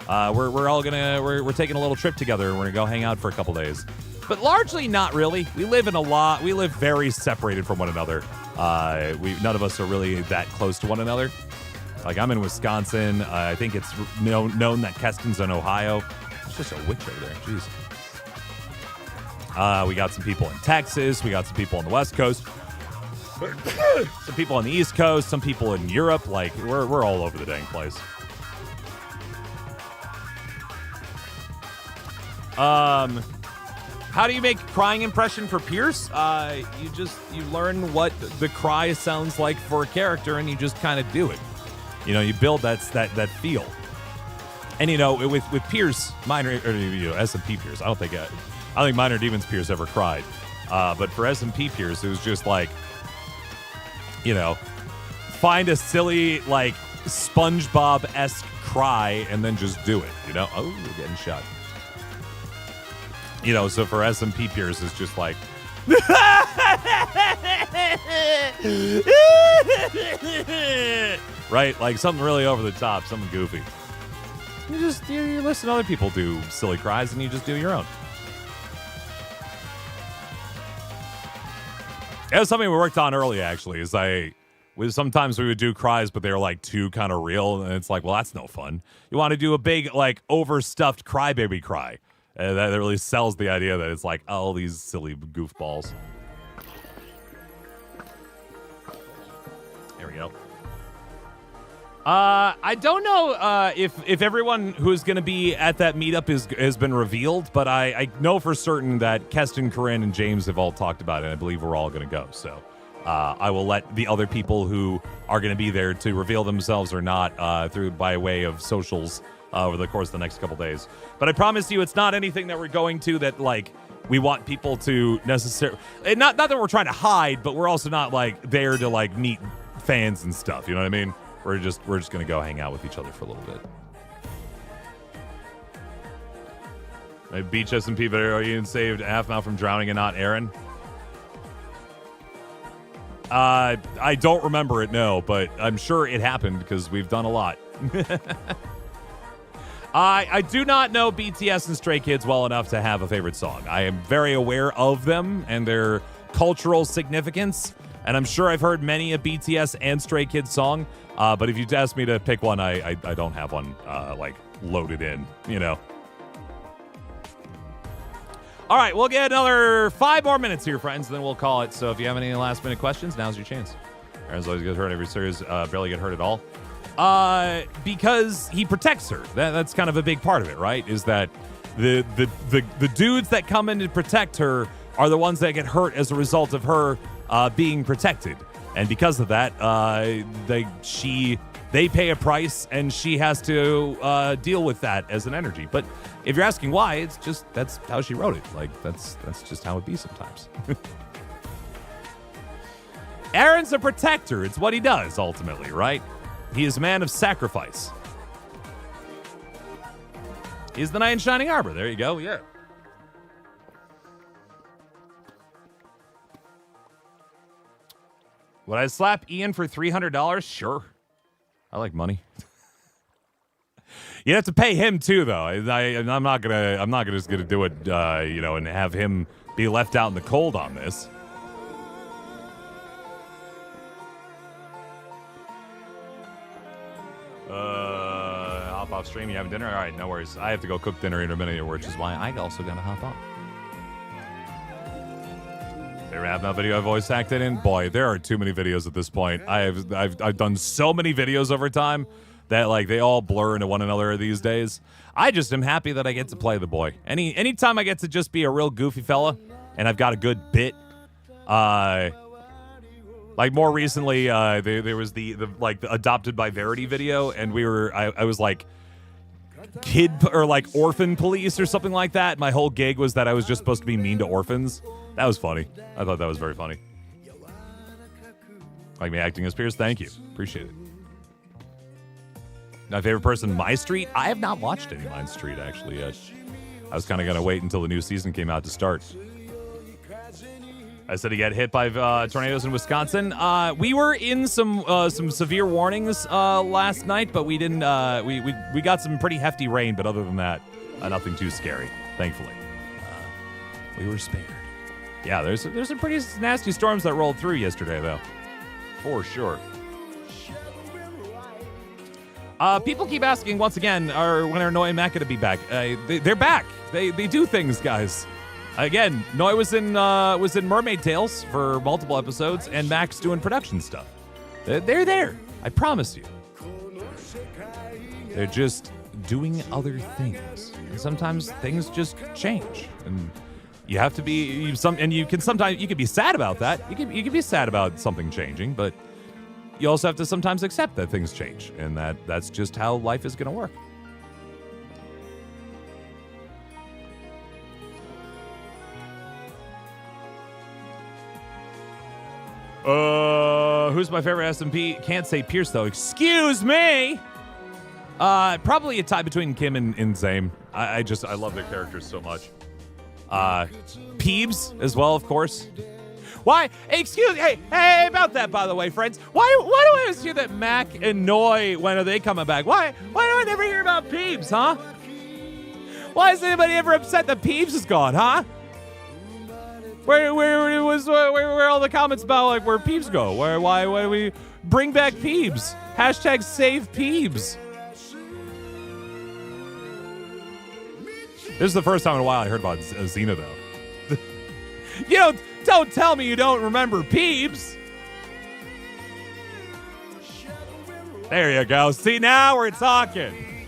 We're taking a little trip together and we're gonna go hang out for a couple days. But largely not really. We live very separated from one another. None of us are really that close to one another. Like, I'm in Wisconsin. I think it's known that Keston's in Ohio. It's just a witch over there. Jeez. We got some people in Texas. We got some people on the West Coast. Some people on the East Coast. Some people in Europe. Like, we're all over the dang place. How do you make a crying impression for Pierce? You learn what the cry sounds like for a character, and you just kind of do it. You know, you build that feel. And, you know, with Pierce, SMP Pierce, I don't think Minor Demons Pierce ever cried. But for SMP Pierce, it was just like, you know, find a silly, like, SpongeBob-esque cry and then just do it, you know? Oh, you're getting shot. You know, so for SMP Pierce, it's just like... right? Like something really over the top, something goofy. You listen to other people do silly cries and you just do your own. That was something we worked on early, actually, sometimes we would do cries, but they were like too kind of real, and it's like, well, that's no fun. You want to do a big, like, overstuffed crybaby cry. That really sells the idea that it's like, oh, these silly goofballs. There we go. I don't know if everyone who's going to be at that meetup has been revealed, but I know for certain that Keston, Corinne, and James have all talked about it, and I believe we're all going to go. So I will let the other people who are going to be there to reveal themselves or not by way of socials over the course of the next couple days. But I promise you, it's not anything that we're going to that, like, we want people to necessarily... Not that we're trying to hide, but we're also not, like, there to, like, meet fans and stuff. You know what I mean? We're just going to go hang out with each other for a little bit. My beach SMP video, Ian saved half mouth from drowning and not Aaron. I don't remember it, no, but I'm sure it happened because we've done a lot. I do not know BTS and Stray Kids well enough to have a favorite song. I am very aware of them and their cultural significance, and I'm sure I've heard many a BTS and Stray Kids song, but if you ask me to pick one, I don't have one, like, loaded in, you know. All right, we'll get another 5 more minutes here, friends, and then we'll call it. So if you have any last-minute questions, now's your chance. Aaron's always get hurt every series, barely get hurt at all. Because he protects her. That's kind of a big part of it, right? Is that the dudes that come in to protect her are the ones that get hurt as a result of her being protected. And because of that, they pay a price, and she has to deal with that as an energy. But if you're asking why, it's just that's how she wrote it. Like, that's just how it be sometimes. Aaron's a protector. It's what he does, ultimately, right? He is a man of sacrifice. He's the knight in shining armor. There you go. Yeah. Would I slap Ian for $300? Sure. I like money. You have to pay him too, though. I'm not just gonna do it, and have him be left out in the cold on this. Hop off stream. You having dinner? All right, no worries. I have to go cook dinner in a minute, which is why I also gotta hop on. Favorite half-mouth video I've always acted in? Boy, there are too many videos at this point. I've done so many videos over time that like they all blur into one another these days. I just am happy that I get to play the boy. Anytime I get to just be a real goofy fella and I've got a good bit. Like more recently, there was the adopted by Verity video, and I was like kid or like orphan police or something like that. My whole gig was that I was just supposed to be mean to orphans. That was funny. I thought that was very funny. Like me acting as Pierce? Thank you. Appreciate it. My favorite person, My Street? I have not watched any My Street, actually, yet. I was kind of going to wait until the new season came out to start. I said he got hit by tornadoes in Wisconsin. We were in some severe warnings last night, but we didn't. We got some pretty hefty rain, but other than that, nothing too scary, thankfully. We were spared. Yeah, there's some pretty nasty storms that rolled through yesterday, though. For sure. People keep asking once again, when are Noi and Matt going to be back? They're back. They do things, guys. Again, Noi was in Mermaid Tales for multiple episodes, and Mac's doing production stuff. They're there. I promise you. They're just doing other things, and sometimes things just change, and you have to be you can be sad about that. You can be sad about something changing, but you also have to sometimes accept that things change, and that's just how life is going to work. Who's my favorite SMP? Can't say Pierce, though. Excuse me! Probably a tie between Kim and Zame. I love their characters so much. Peebs as well, of course. Why? Excuse me. Hey, about that, by the way, friends. Why do I always hear that Mac and Noi, when are they coming back? Why do I never hear about Peebs, huh? Why is anybody ever upset that Peebs is gone, huh? Where all the comments about like where Peebs go? Why do we bring back Peebs? Hashtag save Peebs. This is the first time in a while I heard about Xena, though. Don't tell me you don't remember Peebs. There you go. See, now we're talking.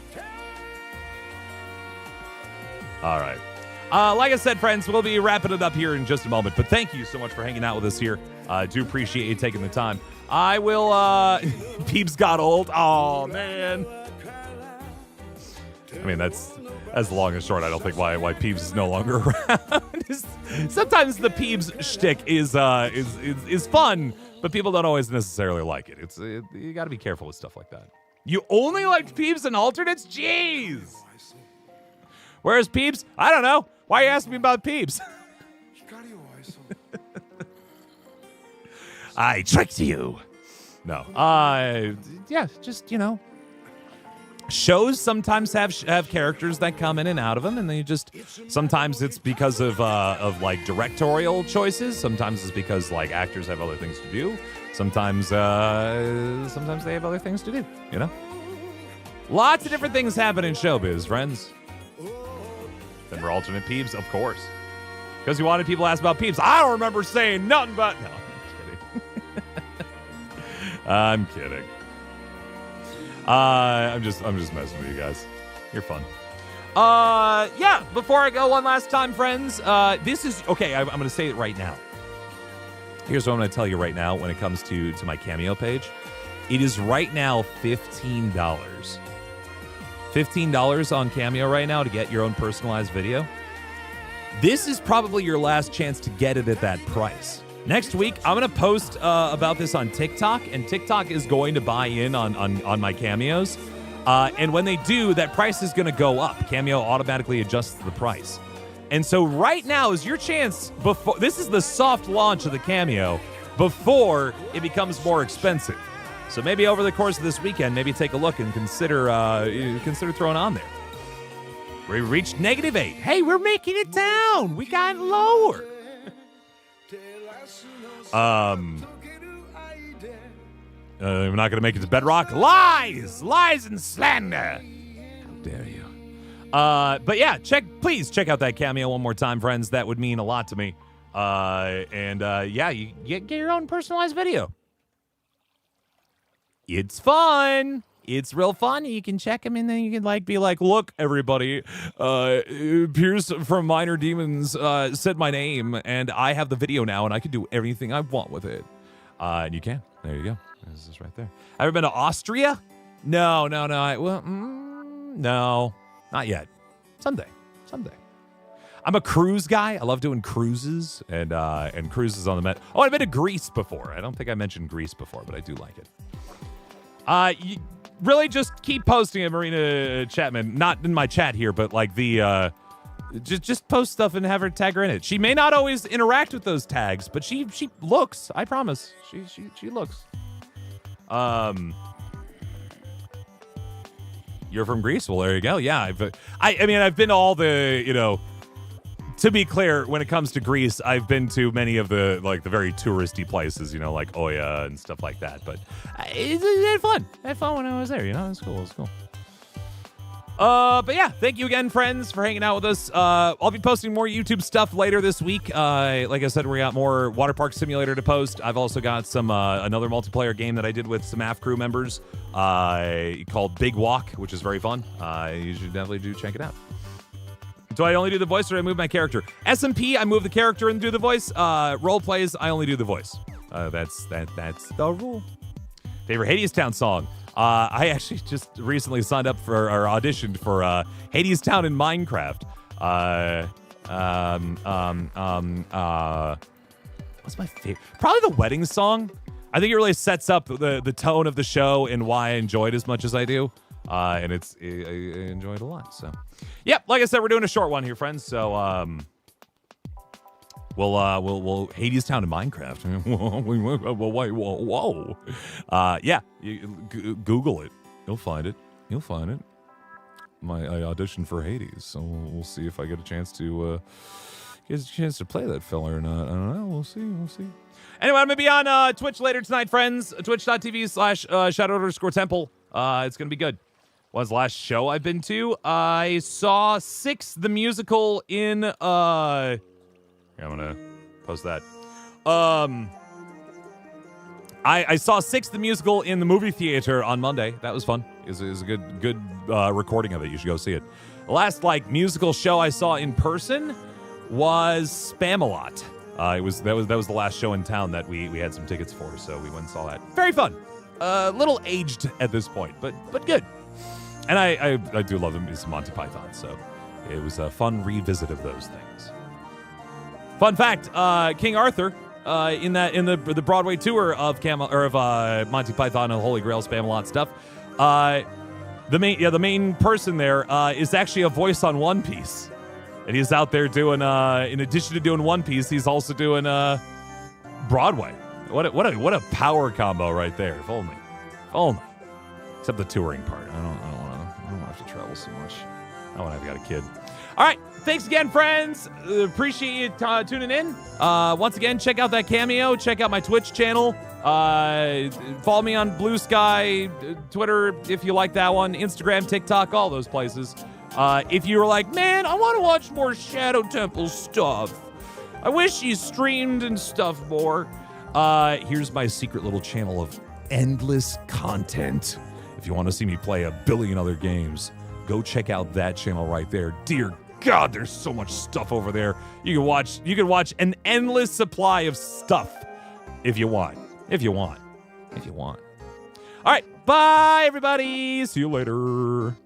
All right. Like I said, friends, we'll be wrapping it up here in just a moment. But thank you so much for hanging out with us here. I do appreciate you taking the time. I will, Peebs got old. Oh, man. I mean, that's long and short. I don't think why Peebs is no longer around. Sometimes the Peebs shtick is fun, but people don't always necessarily like it. You got to be careful with stuff like that. You only liked Peebs and alternates? Jeez. Where's Peebs? I don't know. Why are you asking me about Peebs? I tricked you. No. Yeah, just, shows sometimes have characters that come in and out of them, and they just sometimes it's because of like directorial choices. Sometimes it's because like actors have other things to do. Sometimes they have other things to do. Lots of different things happen in showbiz, friends. Then for alternate Peebs, of course, because you wanted people to ask about Peebs. I don't remember saying nothing but. No, I'm kidding. I'm just messing with you guys. You're fun. Yeah, before I go one last time, friends, this is, okay, I'm going to say it right now. Here's what I'm going to tell you right now when it comes to my Cameo page. It is right now $15. $15 on Cameo right now to get your own personalized video. This is probably your last chance to get it at that price. Next week, I'm going to post about this on TikTok, and TikTok is going to buy in on my cameos. And when they do, that price is going to go up. Cameo automatically adjusts the price. And so right now is your chance before. This is the soft launch of the Cameo before it becomes more expensive. So maybe over the course of this weekend, maybe take a look and consider throwing on there. We reached -8. Hey, we're making it down. We got lower. We're not going to make it to bedrock. Lies and slander. How dare you? But yeah, please check out that cameo one more time, friends. That would mean a lot to me. Yeah, you get your own personalized video. It's fun. It's real fun. You can check them and then you can be like, look, everybody, Pierce from Minor Demons said my name and I have the video now and I can do everything I want with it. And you can. There you go. This is right there. Ever been to Austria? No. No, not yet. Someday. I'm a cruise guy. I love doing cruises and cruises on the Met. Oh, I've been to Greece before. I don't think I mentioned Greece before, but I do like it. You really just keep posting at Marina Chapman. Not in my chat here, but just post stuff and have her tag her in it. She may not always interact with those tags, but she looks. I promise. She looks. You're from Greece? Well, there you go. Yeah, I've been to all the, to be clear, when it comes to Greece, I've been to many of the the very touristy places, like Oya and stuff like that. But it had fun. I had fun when I was there. It was cool. But yeah, thank you again, friends, for hanging out with us. I'll be posting more YouTube stuff later this week. Like I said, we got more Water Park Simulator to post. I've also got some another multiplayer game that I did with some AF crew members called Big Walk, which is very fun. You should definitely do check it out. Do I only do the voice or do I move my character? SMP, I move the character and do the voice. Role plays, I only do the voice. That's the rule. Favorite Hadestown song? I actually just recently signed up for or auditioned for Hadestown in Minecraft. What's my favorite? Probably the wedding song. I think it really sets up the tone of the show and why I enjoy it as much as I do. And I enjoy it a lot. So, yep. Like I said, we're doing a short one here, friends. So, we'll Hadestown in Minecraft. Whoa. Yeah. Google it. You'll find it. I auditioned for Hades, so we'll see if I get a chance to play that fella or not. I don't know. We'll see. Anyway, I'm gonna be on Twitch later tonight, friends. Twitch.tv/shadow_temple. It's gonna be good. What was the last show I've been to? I saw Six the Musical in I'm gonna post that. I saw Six the Musical in the movie theater on Monday. That was fun. It was a good recording of it. You should go see it. The last musical show I saw in person was Spamalot. That was the last show in town that we had some tickets for, so we went and saw that. Very fun. Little aged at this point, but good. And I do love them. It's Monty Python, so it was a fun revisit of those things. Fun fact: King Arthur, in the Broadway tour of Monty Python and Holy Grail Spamalot stuff, the main person there is actually a voice on One Piece, and he's out there doing in addition to doing One Piece, he's also doing Broadway. What a power combo right there. If only. Except the touring part. I don't want to have to travel so much. I want to have got a kid. All right. Thanks again, friends. Appreciate you tuning in. Once again, check out that cameo. Check out my Twitch channel. Follow me on Blue Sky, Twitter if you like that one, Instagram, TikTok, all those places. If you were like, man, I want to watch more Shadow Temple stuff. I wish you streamed and stuff more. Here's my secret little channel of endless content. If you want to see me play a billion other games, go check out that channel right there. Dear God, there's so much stuff over there. You can watch an endless supply of stuff if you want. All right, bye everybody. See you later.